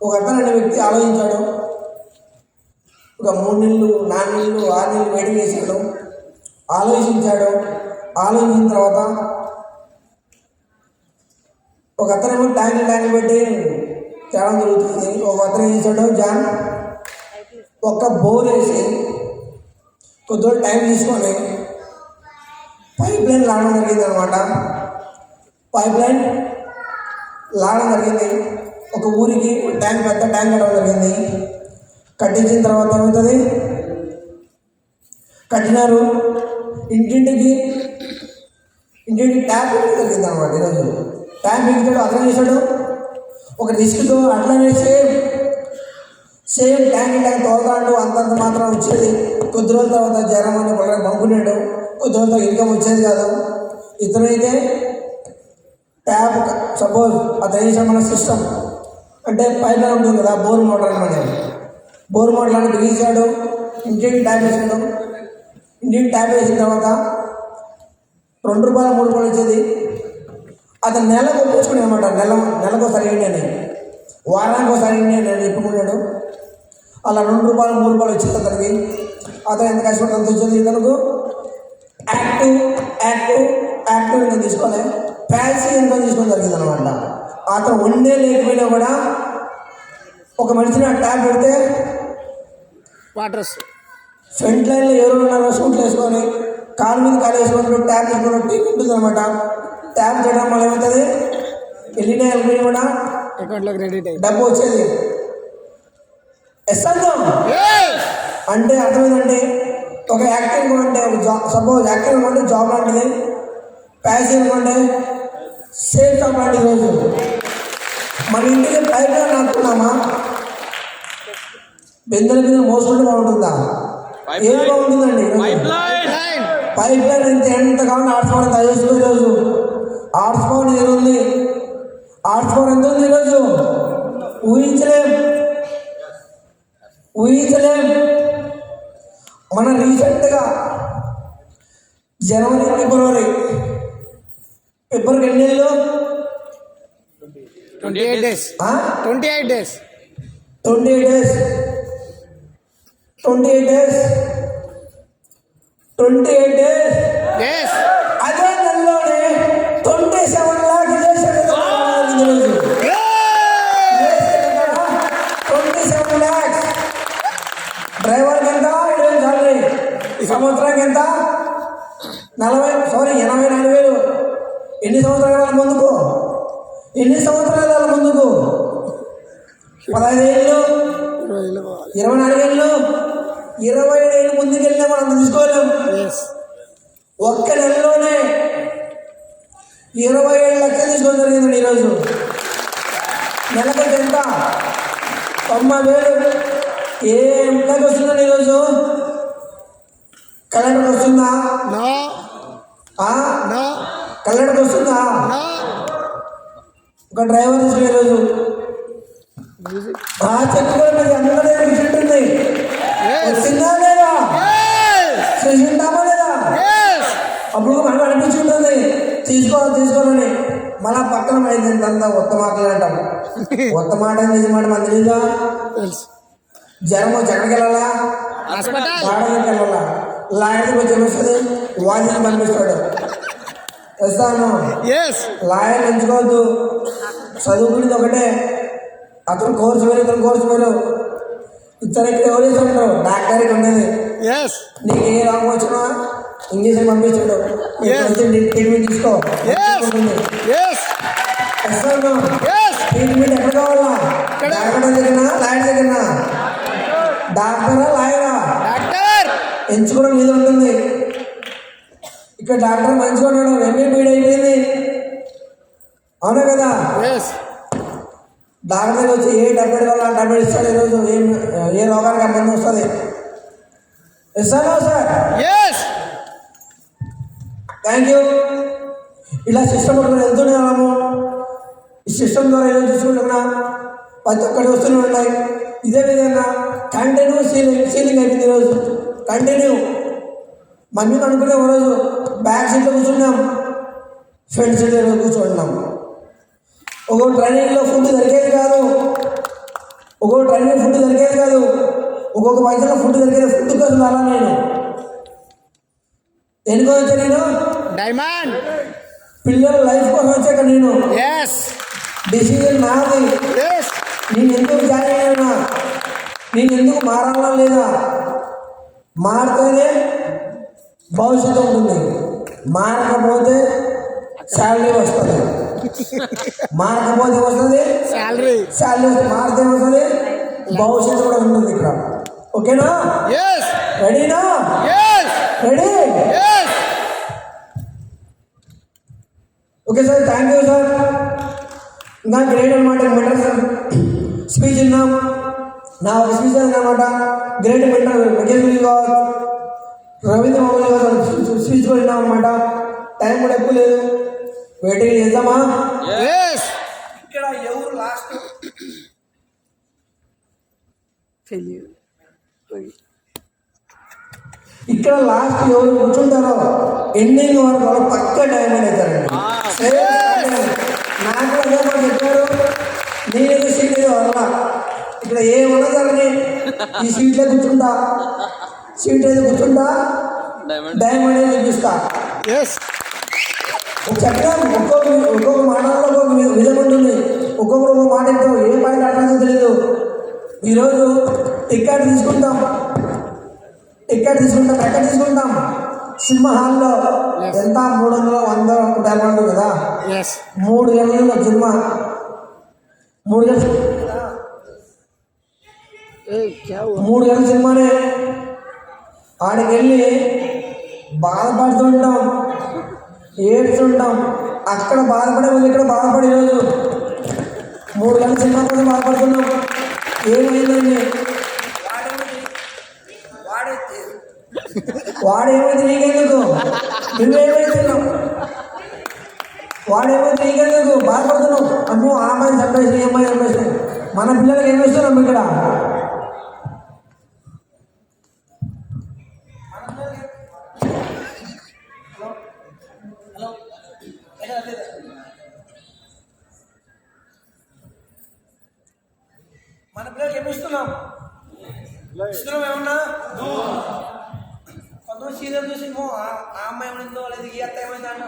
ఒక అతను అనే వ్యక్తి ఆలోచించాడు. ఒక 3 నీళ్ళు 4 నీళ్ళు 6 నీళ్ళు వేడి చేశాడు. ఆలోచించాడు. ఆలోచించిన తర్వాత ఒక అతనేమో ట్యాంకులు పెట్టి తేడం జరుగుతుంది. ఒక అతను ఏం చేశాడు, జాన్ ఒక బోర్ వేసి కొద్దిగా టైం తీసుకొని పైప్ లైన్ లాగడం జరిగింది అనమాట. పైప్ లైన్ లాగడం జరిగింది. ఒక ఊరికి పెద్ద ట్యాంక్ కట్టడం జరిగింది. కట్టించిన తర్వాత ఏమవుతుంది, కట్టినారు. ఇంటింటికి ట్యాప్ జరిగింది అనమాట. ఈరోజు ట్యాప్ ఎక్కించాడు. అతను చేశాడు ఒక రిస్క్తో. అట్లనే సేమ్ ట్యాంక్ తోలతాడు. అంతంత మాత్రం వచ్చేది. కొద్ది రోజుల తర్వాత జ్వరం అని పంపుకున్నాడు. కొద్ది రోజులతో ఇన్కమ్ వచ్చేది కాదు. ఇతనైతే ట్యాప్ సపోజ్ అతను వేసాడు మన సిస్టమ్ అంటే పైన ఉంటుంది కదా, బోర్ మోటార్ అనమాట. బోర్ మోటార్ అని బిగించాడు. ఇంటికి ట్యాప్ వేసాడు. ఇంటికి ట్యాప్ వేసిన తర్వాత ₹2 ₹3 వచ్చేది. అతను నెలకు ఒప్పుకునే అనమాట. నెలకోసారి వేయండి అని, వారానికి ఒకసారి వేయండి అని చెప్పుకున్నాడు. అలా ₹2 ₹3 వచ్చింది అతనికి. అతను ఎంత కష్టపడి అంత వచ్చింది. ఇతనుకు యాక్టివ్ ఇంకా తీసుకోవాలి, ప్యాసివ్ ఇంకా తీసుకోవడం జరిగింది అనమాట. అతను ఉండే లేకపోయినా కూడా ఒక మనిషిని ట్యాబ్ పెడితే వాటర్ వస్తుంది. ఫ్రంట్ లైన్లో ఎవరు ఉన్నారో సూట్లు వేసుకొని కాలు మీద కాలు వేసుకొని ట్యాబ్ తీసుకొని టీ ఉంటుంది అనమాట. ట్యాబ్ చేయడం వల్ల ఏమవుతుంది, వెళ్ళిన వెళ్ళిపోయినా కూడా అకౌంట్లోకి క్రెడిట్ అయ్యి డబ్బు వచ్చేది. ఎస్ అర్థం అంటే అర్థమైందండి. ఒక యాక్టింగ్ అంటే ఒక జాబ్, సపోజ్ యాక్టింగ్ అంటే జాబ్ లాంటిది, ప్యాసివ్ అంటే సేఫ్ జాబ్ లాంటిది. రోజు మన ఇంటికి పైప్ లైన్ నాటుకున్నామా, బెందల మీద మోసుకుంటే బాగుంటుందా? ఏది బాగుంటుందండి? పైప్ లైన్ ఎంత కావాలని ఆర్ట్స్ తయారు ఈరోజు. ఆర్ట్స్ పవర్ ఏముంది, ఆర్ట్స్ పవర్ ఎంత ఉంది ఈరోజు? ఊహించలేం. మన రీసెంట్గా జనవరి ఫిబ్రవరికి ఎన్ని నెలలు? 28 days. 28 days. 28 days. 28 days. Yes. అదే నెలలోనే 27 lakhs చేశాడు. 27 lakhs. డ్రైవర్కి ఎంత? 7,000 సాలరీ. సంవత్సరానికి ఎంత? 84,000. ఎన్ని సంవత్సరాల ముందుకు? 15 ఏళ్ళు, 24 ఏళ్ళు, 27 ఏళ్ళు ముందుకు వెళ్ళినా మనం అంత తీసుకోలేం. ఒక్క నెలలోనే 27 లక్షలు తీసుకోవడం జరిగిందండి ఈరోజు. నెలకు ఎంత? 90,000. ఏ ఎంప్లాయ్కి వస్తుందండి ఈరోజు? కలెక్టర్కి వస్తుందా? కలెక్టర్కి వస్తుందా? ఒక డ్రైవర్ తీసుకునే ఈరోజు చెప్పుకోండి, అందరూ విషయం ఉంది. వచ్చిందా లేదా? చేసిందామా లేదా? అప్పుడు మనం అనిపించి ఉంటుంది తీసుకోవాలని. మళ్ళా పక్కన అంతా కొత్త మాటలు అంటాం. కొత్త మాట నిజ మాట మన తెలీదా? జ్వరం వచ్చి ఎక్కడికి వెళ్ళాలా? వాడడానికి వెళ్ళాలా? లాయర్కి వచ్చి వస్తుంది, వాదిని పంపిస్తాడు. వస్తాను. లాయర్ ఎంచుకోవద్దు, చదువుకునేది ఒకటే. అతను కోర్సు వేరు, ఇతను కోర్సు వేరు. ఇతను ఇక్కడ ఎవరు చేస్తాడు? డాక్టర్కి ఉండేది. నీకు ఏ రాము వచ్చినా ఇంజక్షన్ పంపిస్తాడు, ట్రీట్మెంట్ తీసుకో. ట్రీట్మెంట్ ఎక్కడ కావాలా? డాక్టర్ దగ్గర, లాయర్ దగ్గర? డాక్టరా లాయరా? ఎంచుకోవడం మీద ఉంటుంది. ఇక్కడ డాక్టర్ మంచిగా ఉన్నాడు, ఎంఏ బీడ్ అయిపోయింది, అవునా కదా? డాక్టర్ దగ్గర వచ్చి ఏ టాబ్లెట్ కావాలో ఆ టాబ్లెట్ ఇస్తాడు. ఈరోజు ఏ రోగానికి ఆ మందు వస్తుంది. ఇస్తాను సార్. Thank you. ఇలా సిస్టమ్ పట్టుకుని వెళ్తున్నాము. ఈ సిస్టమ్ ద్వారా ఏదో చూసుకుంటున్నా ప్రతి ఒక్కటి వస్తూనే ఉన్నాయి. ఇదే విధంగా కంటిన్యూ సీలింగ్ అయిపోయింది ఈరోజు. కంటిన్యూ మమ్మీ అనుకునే ఒకరోజు బ్యాక్ సీట్లో కూర్చున్నాం, ఫ్రంట్ సీట్లో కూర్చుంటున్నాం. ఒక్కొక్క ట్రైనింగ్లో ఫుడ్ దొరికేది కాదు, ఒక్కొక్క పైసలో ఫుడ్ దొరికేది. ఫుడ్ కోసం అలా నేను దేనికోసం వచ్చా? నేను డైమండ్ పిల్లల లైఫ్ కోసం వచ్చాక నేను డిసిజన్ నాది. నేను ఎందుకు జాయిన్ అయినా, నేను ఎందుకు మారాలా లేదా? మారితేనే భవిష్యత్తు ఉంటుంది, మారకపోతే శాలరీ వస్తుంది. మారకపోతే వస్తుంది శాలరీ వస్తుంది, మారితే వస్తుంది భవిష్యత్తు కూడా ఉంటుంది ఇక్కడ. ఓకేనా? రెడీనా? Ready? Okay sir, thank you sir. ఇంకా గ్రేట్ అనమాట. మెంటర్ సార్ స్పీచ్ విన్నాం. నా ఒక స్పీచ్ అనమాట. గ్రేట్ మెంటర్ రవీంద్ర మోహన్ గారు స్పీచ్ కూడా విన్నాం అనమాట. టైం కూడా ఎక్కువ లేదు, వెయిటింగ్ చేద్దామా? ఇక్కడ ఎవరు లాస్ట్? ఇక్కడ లాస్ట్ ఎవరు కూర్చుంటారో ఎండింగ్ వరకు వాళ్ళు పక్క డైమండ్ అవుతారండి. నాకు అదే మాట చెప్పారు. నేను సీట్ వల్ల ఇక్కడ ఏమన్నా కానీ ఈ సీట్లో కూర్చుంటా డైమండ్ డైమండ్ చూపిస్తా. ఎస్ చట్టం ఒక్కొక్క మాటల్లో ఒక్కొక్క విధం ఉంటుంది. ఒక్కొక్కరు ఒక్కొక్క మాట చెప్తాం. ఏ పాయింట్ అర్థం తెలీదు. ఈరోజు టికెట్ తీసుకుంటాం. ఎక్కడ తీసుకుంటాం సినిమా హాల్లో ఎంత 300 100 150 కదా. ఎస్ 3 గంటల సినిమా 3 గంటల 3 గంటల సినిమానే. ఆడికి వెళ్ళి బాధపడుతుంటాం, ఏడుస్తుంటాం. అక్కడ బాధపడే వాళ్ళు ఇక్కడ బాధపడే రోజు 3 గంటల సినిమా కోసం బాధపడుతున్నాం. ఏమైందండి? వాడేమైతే నీకెందుకు? నువ్వేమైతున్నావు? వాడేమైతే నీకెందుకు బాధపడుతున్నావు? అమ్మో ఆ అమ్మాయిని చంపేసి ఈ అమ్మాయి చంపేసి మన పిల్లలకి ఏం చేస్తున్నాం ఇక్కడ? మన పిల్లలకి ఏమి ఇస్తున్నాం? ఏమన్నా కొంతమంది సీరియల్ చూసి ఆ అమ్మాయి ఏమైందో లేదు ఈ అత్త ఏమైందో అన్న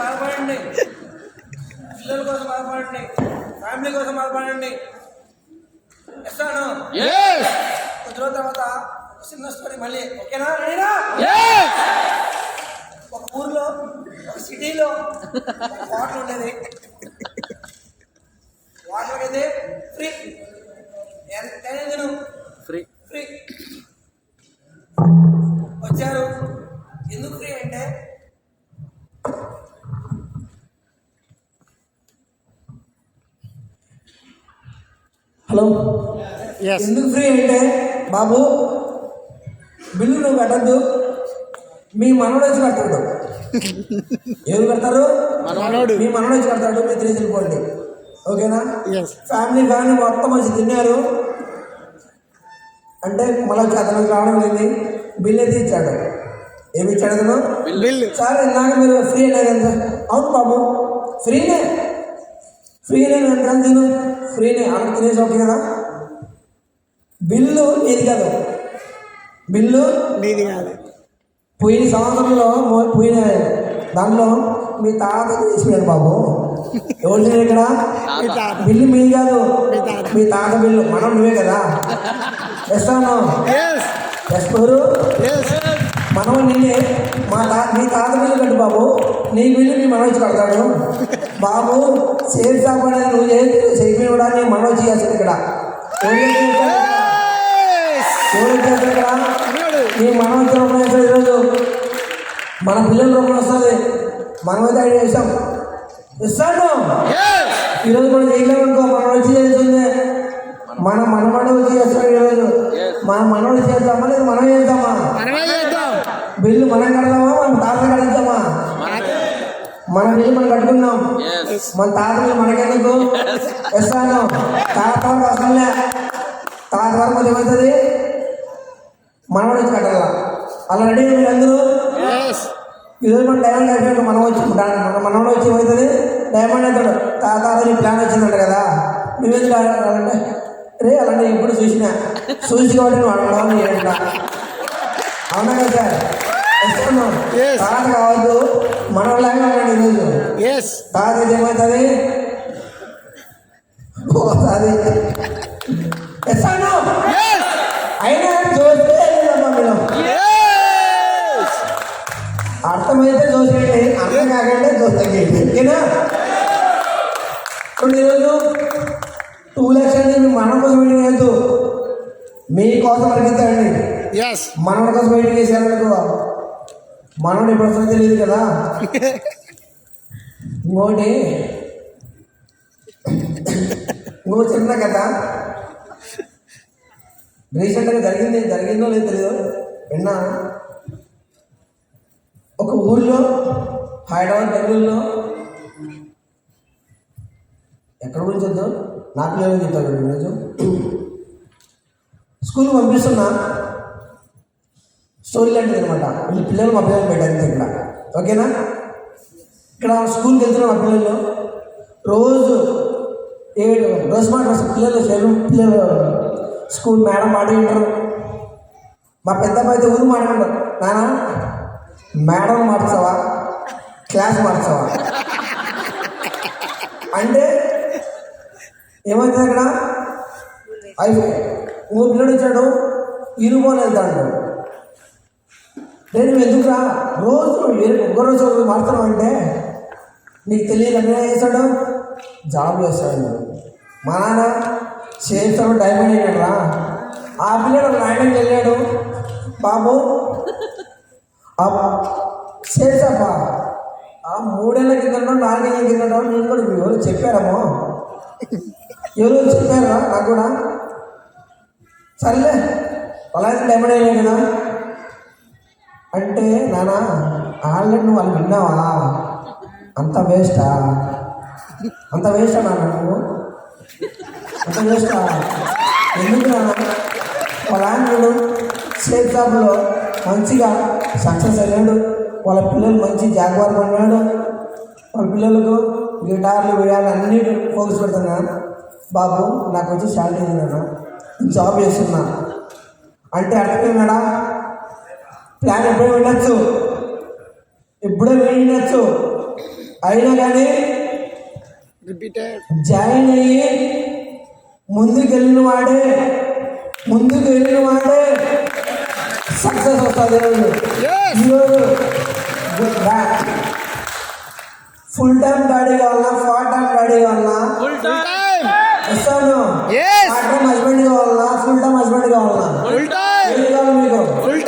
బాధపడండి. పిల్లల కోసం బాధపడండి, ఫ్యామిలీ కోసం బాధపడండి. ఇస్తాను కొద్ది రోజుల తర్వాత చిన్న స్టోరీ మళ్ళీ. ఓకేనా? ఒక ఊర్లో ఒక సిటీలో వాటర్ ఉండేది. వాటర్ అయితే ఫ్రీ, ఫ్రీ ఫ్రీ. వచ్చారు. ఎందుకు ఫ్రీ అంటే హలో ఎస్ ఎందుకు ఫ్రీ అంటే బాబు బిల్లు నువ్వు కట్టద్దు, మీ మనోడు వచ్చి కడతాడు. ఎవరు కడతారు? మనోడు. మీ మనోడు వచ్చి కడతాడు. మీ తిరిగి వెళ్ళిపోండి. ఓకేనా? ఎస్ ఫ్యామిలీ మొత్తం వచ్చి తిన్నారు అంటే మళ్ళీ అతనికి రావడం లేదు. బిల్ అయితే ఇచ్చాడు. ఏమి ఇచ్చాడు అతను? బిల్. సార్ ఇందాక మీరు ఫ్రీ అన్నారు కదా సార్. అవును బాబు ఫ్రీనే ఎంత తిను ఫ్రీనే అలా తినేసి ఓకే కదా. బిల్లు ఏది కాదు, బిల్లు నీది కాదు. పోయిన సంవత్సరంలో పోయిన దానిలో మీ తాత చేసిపోయాడు బాబు. ఎవరు చేయరు ఇక్కడ? మీ తాత. బిల్లు మీది కాదు, మీ తాత. మీ తాత బిల్లు. మనం నువ్వే కదా ఇస్తాను. ఎస్ ఎస్పరు ఎస్ మనం నిన్నే మీ తాత బిల్లు కట్టు బాబు. నీ బిల్లు మీ మనోజ్ కడతాడు బాబు. సేల్ షాప్ అనేది నువ్వు చేయకుండా నీ మనోజ్ చేయాల్సింది ఇక్కడ. ఎవరు చేస్తారు ఇక్కడ? నీ మనోజ్ రూపం వేస్తుంది. ఈరోజు మన పిల్లల రూపం వస్తుంది. మనమైతే ఐడియా చేస్తాం. ఇస్తాను. ఈరోజు మనం చేయలేమనుకో మనం వచ్చి చేస్తుంది. మన మనవాడు వచ్చి చేస్తాడు. ఈరోజు మన మనవాడు చేద్దామా లేదు మనం చేద్దామా? బిల్లు మనం కడదామా మన తాతలు కడతామా? మన బిల్లు మనం కట్టుకున్నాం. మన తాత బిల్లు మనకెందుకు? ఇస్తాను. తాత వరకు వస్తుందిలే. తాత వరకు మరి ఏమవుతుంది? మనవాడు వచ్చి కట్టాల. అలా రెడీ మీరు అందరూ. ఈరోజు మన డైమండ్ అయిపోయాక మనం వచ్చి మనవాడు వచ్చి ఏమవుతుంది? డైమండ్ అవుతాడు. తాత రోజు ప్లాన్ వచ్చిందంట కదా. నువ్వేందుకు అంటే రే అలాంటి ఎప్పుడు చూసి కాబట్టి నువ్వు అడగడం ఏంట? అవునా కదా సార్? ఇస్తున్నాం. తాత కావద్దు మనలాగా ఉన్నాడు ఈరోజు. తాత ఇది ఏమవుతుంది? పోతుంది. ఇస్తాను. అయినా చూస్తే మీరు అర్థమైతే చూసేయండి, అర్థం కాకంటే చూస్తాయండి. ఓకేనా? ఇప్పుడు ఈరోజు 2 lakhs అంటే మీ మన కోసం వెయిటింగ్ చేయొద్దు, మీకోసం అడిగిద్దండి. మనోడి కోసం వెయిటింగ్ చేశారనుకో మనోడు ఎప్పుడు వస్తుందో తెలియదు కదా. ఇంకో చిన్న కథ రీసెంట్గా జరిగిందో లేదు తెలియదు. విన్నా ఒక ఊళ్ళో హైదరాబాద్ బెంగళూరులో ఎక్కడ గురించి వద్దు నా పిల్లలు చెప్తాను. ఈరోజు స్కూల్ పంపిస్తున్నా స్టోరీ లాంటిది అనమాట. వీళ్ళు పిల్లలు మా పిల్లలు పెట్టారు ఇక్కడ. ఓకేనా? ఇక్కడ స్కూల్కి వెళ్తున్న మా పిల్లలు రోజు 7 డ్రెస్ పిల్లలు స్కూల్ మేడం మాట వింటారు. మా పెద్ద అయితే ఊరు మాట్లాడారు, నాన్న మేడం మార్చావా క్లాస్ మార్చావా అంటే ఏమవుతుంది అక్కడ అయిపోయి ఇంకో పిల్లడు వచ్చాడు ఇరుగోని వెళ్తాడు. నేను ఎందుకురా రోజు ఒక్కరోజు మారుతున్నావు అంటే నీకు తెలియదు అన్నీ చేస్తాడు, జాబ్ చేస్తాడు. మా నాన్న చేస్తాడు డైమండ్ అయ్యాడు రా. ఆ పిల్లడు ల్యాండింగ్కి వెళ్ళాడు, బాబు చేసాపా ఆ 3 ఏళ్ళ కింద 4 ఏళ్ళ కింద నేను కూడా ఎవరు చెప్పారమ్మో, ఎవరు చెప్పారా నాకు కూడా. సర్లే అలా డైమండ్ అయ్యాడు కదా అంటే, నాన్న ఆల్రెడీ నువ్వు వాళ్ళు విన్నావా, అంత వేస్టా నాన్న నువ్వు, అంత వేస్టా ఎందుకు నాన్న. వాళ్ళ ఆయన సేఫ్ జాబ్లో మంచిగా సక్సెస్ అయ్యాడు, వాళ్ళ పిల్లలు మంచి జాగ్వార్ కొన్నాడు, వాళ్ళ పిల్లలకు గిటార్లు విడాలు అన్నీ ఫోకస్ పెడుతున్నాను. బాబు నాకు వచ్చి శాలరీ నాన్న, జాబ్ చేస్తున్నా అంటే అర్థమేనాడా. ప్లాన్ ఎప్పుడే వెళ్ళచ్చు, అయినా కానీ జాయిన్ అయ్యి ముందుకు వెళ్ళిన వాడే సక్సెస్ వస్తుంది. ఈరోజు ఫుల్ టైం డాడీ కావాలన్నా, పార్ట్ టైం డాడీ కావాలన్నా, వస్తాను పార్ట్ టైం హస్బెండ్ కావాలన్నా, ఫుల్ టైం హస్బెండ్ కావాలన్నా, ఏది కావాలి మీకు? ఫుల్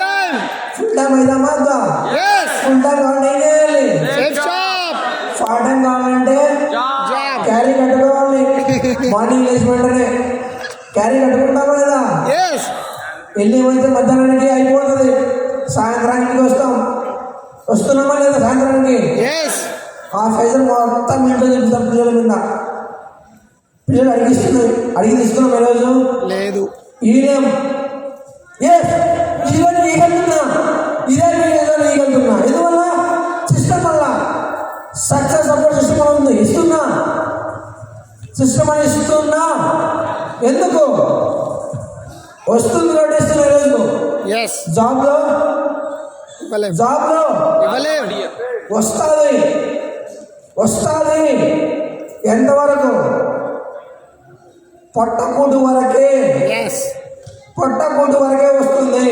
టైం అయితే మాద్దా, ఫుల్ టైం కావాలంటే ఏం చేయాలి? పార్ట్ టైం కావాలంటే క్యారీ కట్టుకోవాలి. మార్నింగ్ లేచి వెంటనే క్యారీ కట్టుకుంటామా లేదా? వెళ్ళి ఏమైతే మధ్యాహ్నానికి అయిపోతుంది, సాయంత్రానికి వస్తున్నామా లేదా? సాయంత్రానికి ఆ ఫైజర్ మొత్తం ఇంట్లో చెప్తారు పిల్లల మీద. పిల్లలు అడిగి తీసుకున్నాం ఈరోజు లేదు. ఈయన ఈగలుతున్నా ఎందువల్ల? సిస్టమ్ వల్ల. సక్సెస్ సపోర్ట్ సిస్టమ్ ఉంది, ఇస్తున్నా సిస్టమ్ అని ఇస్తున్నా. ఎందుకు వస్తుంది కాబట్టి ఇస్తున్నా. ఈరోజు జాబ్లో వస్తుంది ఎంతవరకు? పొట్టకూటు వరకే వస్తుంది.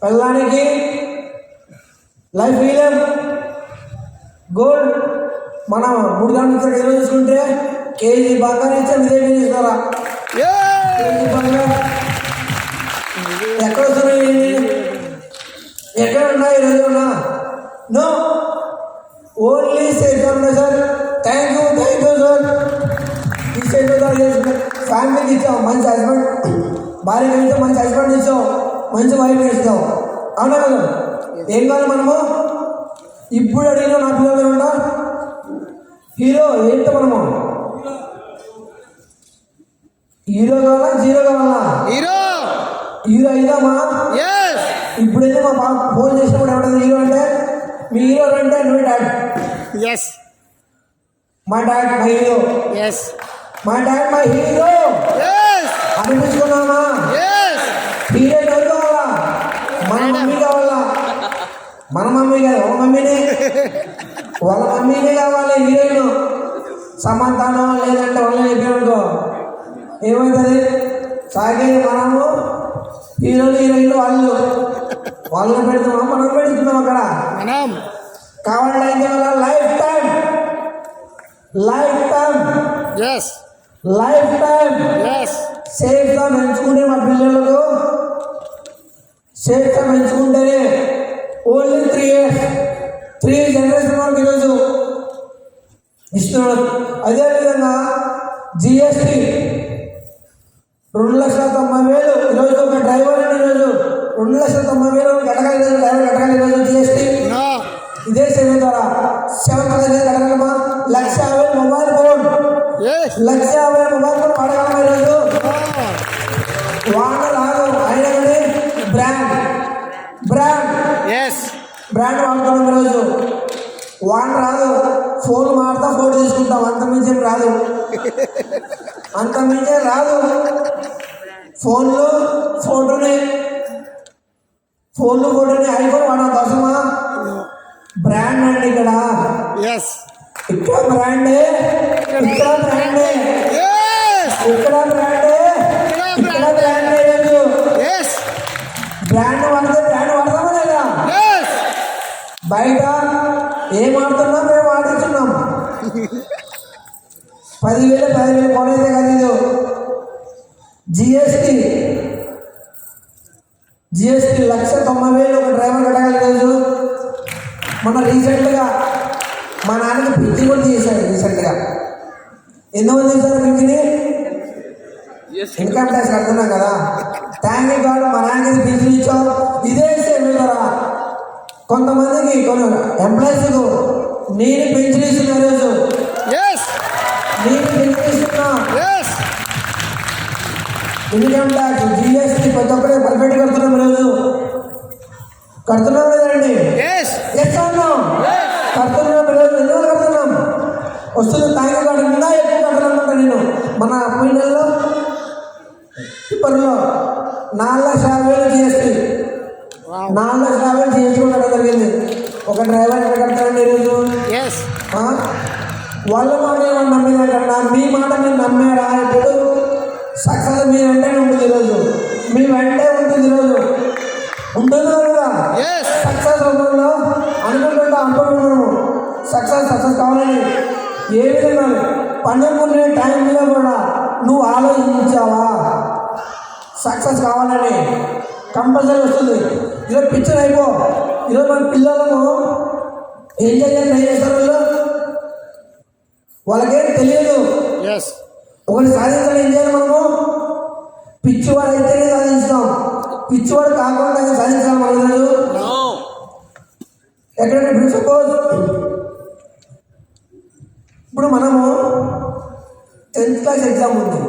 పిల్లానికి లైఫ్ వీలం గోల్డ్. మనం 3 గంటల ఈరోజు చూసుకుంటే కేజీ బంగారం ఇచ్చారు, ఇదే ఇస్తారా? కేజీ బంగారం ఎక్కడ వస్తున్నాయి? ఎక్కడ ఉన్నాయి ఈరోజు? నో, ఓన్లీ సేఫ్ ఉన్నాయి సార్. Thank you sir. ఈ సేఫ్ ఫ్యామిలీకి ఇచ్చాం, మంచి హస్బెండ్, భార్యకి ఇచ్చాం, మంచి హస్బెండ్ ఇచ్చాం, మంచి వైఫ్ ఇస్తాం. అవునా కదా? ఏం కావాలి మనము? ఇప్పుడు అడిగిన నా పిల్లలు ఉంటా హీరో ఏంటో మనము హీరో కావాలా, జీరో కావాలా? హీరో అయిదామా? ఇప్పుడైతే మా బాబు ఫోన్ చేసినప్పుడు ఏమంటుంది హీరో అంటే? మీ హీరో అంటే నువ్వు డాడ్. మా డాడ్ మై హీరో. అనిపించుకున్నామా? హీరో ఎవరు కావాలా? మన మమ్మీ కావాలా? మన మమ్మీ కాదు, వాళ్ళ మమ్మీనే కావాలి హీరోయిన్. సమంతానో లేదంటే వాళ్ళని చెప్పామనుకో ఏమవుతుంది? సాగేది మనము, హీరోయిన్లు వాళ్ళని పెడుతున్నాం, మనం పెడుతున్నాం. అక్కడ కావాలంటే ఏం చేయాలి? లైఫ్ టైం సేఫ్గా పెంచుకుంటే మా పిల్లలకు సేఫ్గా పెంచుకుంటేనే ఓన్లీ 3 years 3 జనరేషన్ వరకు ఈరోజు ఇస్తున్నాడు. అదేవిధంగా జిఎస్టీ 2,90,000 ఈరోజు ఒక డ్రైవర్ ఈరోజు 2,90,000 కట్టగాలి. డ్రైవర్ కట్టగాలి ఈరోజు జిఎస్టీ. ఇదే సేవ ద్వారా 7,000 కట్టగలమా? 1,50,000 మొబైల్ ఫోన్, 1,50,000 మొబైల్ ఫోన్ వాడగలమా ఈరోజు? వాడ రాదు అయినా కానీ బ్రాండ్ వాడుతున్నాం ఈరోజు. వాడ రాదు, ఫోన్ మాడతా ఫోటో తీసుకుంటాం, అంతమించే రాదు. ఫోన్లో ఫోటోని ఫోన్లు కూడా ఐఫోన్ వాడాలి అవసరమా? బ్రాండ్ అండి ఇక్కడ, ఎస్ ఇక్కడ బ్రాండే, ఇక్కడ బ్రాండే, ఎస్ ఇక్కడ బ్రాండే, ఇక్కడ బ్రాండే లేదు. ఎస్ బ్రాండ్ వాడితే బ్రాండ్ వాడతామా లేదా? ఎస్ బయట ఏం ఆడుతున్నాం, మేము ఆడుతున్నాం. 10,000 కొనైతే ఖరీదు. జిఎస్టీ 1,90,000 ఒక డ్రైవర్ కట్టగలి రోజు. మొన్న రీసెంట్గా మా నాన్నకి పింఛన్ కూడా చేశాడు. రీసెంట్గా ఎంతమంది చేశారు పింఛని? ఇన్కమ్ ట్యాక్స్ కడుతున్నాం కదా. థ్యాంక్ యూ గాడ్, మా నాన్నకి పింఛన్ ఇచ్చాం. ఇదే సేమ్ ద్వారా కొంతమందికి కొన్ని ఎంప్లాయీస్కు నేను పెన్షన్ ఇస్తున్నా రోజు. ఎస్ నేను పెన్షన్ ఇస్తున్నా. ఎస్ ఇన్కమ్ ట్యాక్స్, జిఎస్టీ ప్రతి ఒక్కరే పర్ఫెక్ట్ కడుతున్నాం రోజు. కడుతున్నాం కదండి? ఎస్ చేస్తున్నాం, కడుతున్నాం రోజు. ఎందుకు కడుతున్నాం? వస్తుంది థ్యాంక్ యూ గాడ్. ఇంకా ఎక్కువ కడుతున్నాను నేను. మన పోయిన నెలలో పేపర్లో 4,50,000 జిఎస్టీ, 4,50,000 జిఎస్టీ కూడా కట్టడం జరిగింది. ఒక డ్రైవర్ ఎక్కడ కడతారండి ఈరోజు? ఎస్ వాళ్ళ మాట ఏమన్నా నమ్మిందంటే మీ మాట మీరు నమ్మారా? ఇప్పుడు సక్సెస్ మీ వెంటనే ఉంటుంది ఈరోజు, మీ వెంటే ఉంటుంది ఈరోజు. ఉంటుందో కదా? ఎస్ సక్సెస్ రూపంలో అనుకుంటున్నాము సక్సెస్ కావాలని. ఏ విధంగా పండుగ టైంలో కూడా నువ్వు ఆలోచించావా సక్సెస్ కావాలని? కంపల్సరీ వస్తుంది. ఈరోజు పిక్చర్ అయిపో. ఈరోజు మన పిల్లలను ఎంజాయ్ చేయాలని ట్రై చేస్తారు. వాళ్ళకేం తెలియదు. ఎస్ ఒకటి సాధించాలి, ఏం చేయాలి మనము? పిచ్చివాడు అయితేనే సాధించాం, పిచ్చివాడు కాకుండా సాధించాలి మనం ఈరోజు. ఎక్కడంటే ఇప్పుడు సపోజ్ ఇప్పుడు మనము 10th క్లాస్ ఎగ్జామ్ ఉంది,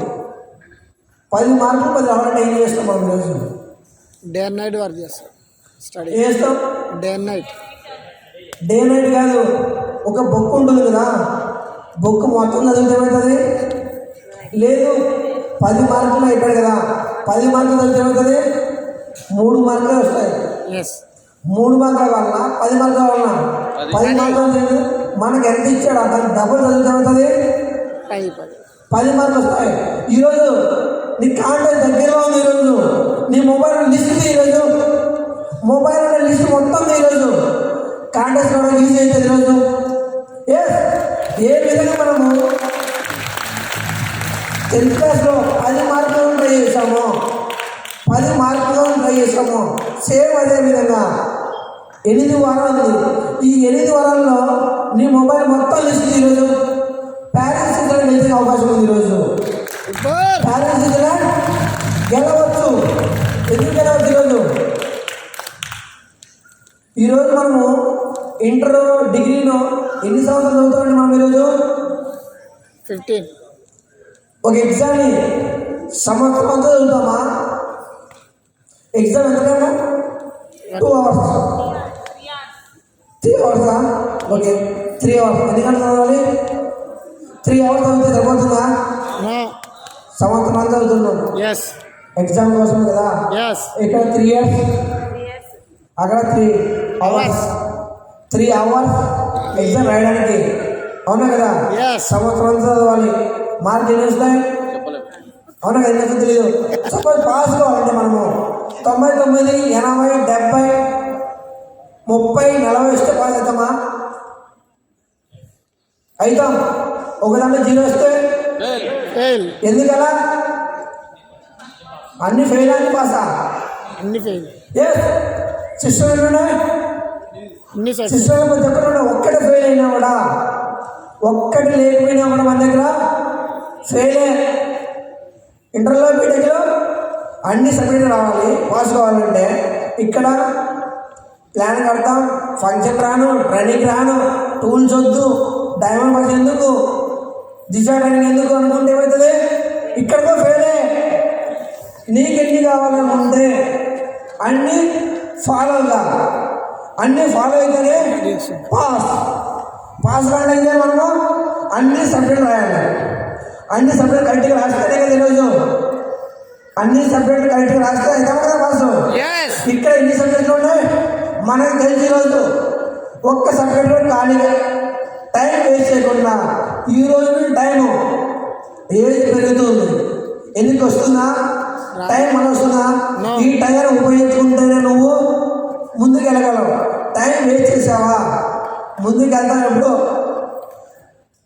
10 మార్కులు 10 రావాలంటే ఏం చేస్తాం మనం ఈరోజు? డే అండ్ నైట్ వర్క్ చేస్తాం, స్టడీ ఏం చేస్తాం? Day and night. Day night కాదు, ఒక బుక్ ఉంటుంది కదా, బుక్ మొత్తం చదివితే ఏమవుతుంది? లేదు 10 మార్కులు అయిపోయాడు కదా, 10 మార్కులు చదివితే ఏమవుతుంది? 3 మార్కులే వస్తాయి. ఎస్ 3 మార్కుల వల్ల 10 మార్కుల వల్ల 10 మార్కులు మనకు ఎంత ఇచ్చాడు దానికి డబుల్ చదివితే ఏమవుతుంది? 10 మార్కులు వస్తాయి. ఈరోజు నీ కాంటాక్ట్ దగ్గరగా ఉంది. ఈరోజు నీ మొబైల్ లిస్ట్ ఉంది. ఈరోజు మొబైల్ లిస్ట్ మొత్తం ఈరోజు కాంటాక్ట్స్ కూడా యూజ్ అవుతుంది ఈరోజు. ఏ విధంగా మనము 10th క్లాస్లో 10 మార్కులు ట్రై చేసాము, 10 మార్కులు ట్రై చేసాము. సేమ్ అదే విధంగా 8 వారాలు ఉంది. ఈ 8 వారాల్లో నీ మొబైల్ మొత్తం లిస్ట్ ఈరోజు ప్యారెంట్స్ సిద్ధం గెలిచే అవకాశం ఉంది. ఈరోజు ప్యారెంట్స్ సిద్ధంగా గెలవచ్చు. ఎందుకు గెలవచ్చు? ఈరోజు మనము ఇంటర్ డిగ్రీలో ఎన్ని సంవత్సరాలు చదువుతామండి మనం? ఈరోజు 15. ఒక ఎగ్జామ్ని సంవత్సరం అంతా చదువుతామా? ఎగ్జామ్ ఎంత time? 2 hours, 3 hours. Okay 3 hours. ఎన్ని గంటలు చదవాలి? 3 hours చదివితే సరిపోతుందా? సంవత్సరం అంతా చదువుతున్నాం ఎస్ ఎగ్జామ్ కోసం కదా. ఎస్ ఇక్కడ 3 years, అక్కడ 3 hours. 3 hours ఎగ్జామ్ రాయడానికి, అవునా కదా? Yes. సంవత్సరం అంతా చదవాలి. మార్కులు ఎన్ని వస్తాయి? అవునా కదా? ఎందుకు తెలియదు. సపోజ్ పాస్ కావాలంటే మనము 99, 80, 70, 30, 40 వస్తే పాస్ అవుతామా? అవుతాం. ఒక దాంట్లో 0 వస్తే ఫెయిల్. ఎందుకలా? అన్ని ఫెయిల్ అని పాసా? అన్ని ఫెయిల్. సిస్టమ్ అన్ని సక్సెస్. సిస్టమ్ ప్రతి ఒక్కరు ఒక్కటి ఫెయిల్ అయినా కూడా, ఒక్కటి లేకపోయినా కూడా మన దగ్గర ఫెయిలే. ఇంటర్లో బీటెక్లో అన్ని సబ్జెక్టులు రావాలి పాస్ కావాలంటే. ఇక్కడ ప్లాన్ కడతాం, ఫంక్షన్ రాను, ట్రైనింగ్ రాను, టూల్స్ వద్దు, డైమండ్ బస్ ఎందుకు, దిశా ట్రైనింగ్ ఎందుకు అనుకుంటే ఏమవుతుంది? ఇక్కడికో ఫెయిలే. నీకెన్ని కావాలని ఉంటే అన్నీ ఫాలో కావాలి, అన్నీ ఫాలో అయితేనే పాస్ కావాలంటే మనము అన్ని సబ్జెక్టులు రాయాలి. అన్ని సబ్జెక్టులు కరెక్ట్గా రాస్తేనే కదా ఈరోజు అన్ని సబ్జెక్టులు కరెక్ట్గా రాస్తే అవుతాము కదా పాస్. Yes. ఇక్కడ ఎన్ని సబ్జెక్టులు ఉన్నాయి మనకు తెలిసి రోజు ఒక్క సబ్జెక్ట్ కూడా ఖాళీగా టైం వేస్ట్ చేయకుండా ఈ రోజు టైము ఏది పెరుగుతుంది ఎందుకు వస్తుందా టైం మన వస్తుందా No. ఈ టైం ఉపయోగించుకుంటేనే నువ్వు ముందుకు వెళ్ళగలవు. టైం వేస్ట్ చేసావా ముందుకు వెళ్తాను ఎప్పుడు.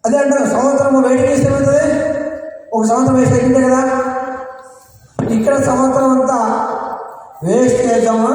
అదే అంటారు సంవత్సరం వెయిట్ చేస్తే ఏమవుతుంది, ఒక సంవత్సరం వేస్ట్ అయిపోయింది కదా. ఇక్కడ సంవత్సరం అంతా వేస్ట్ చేద్దామా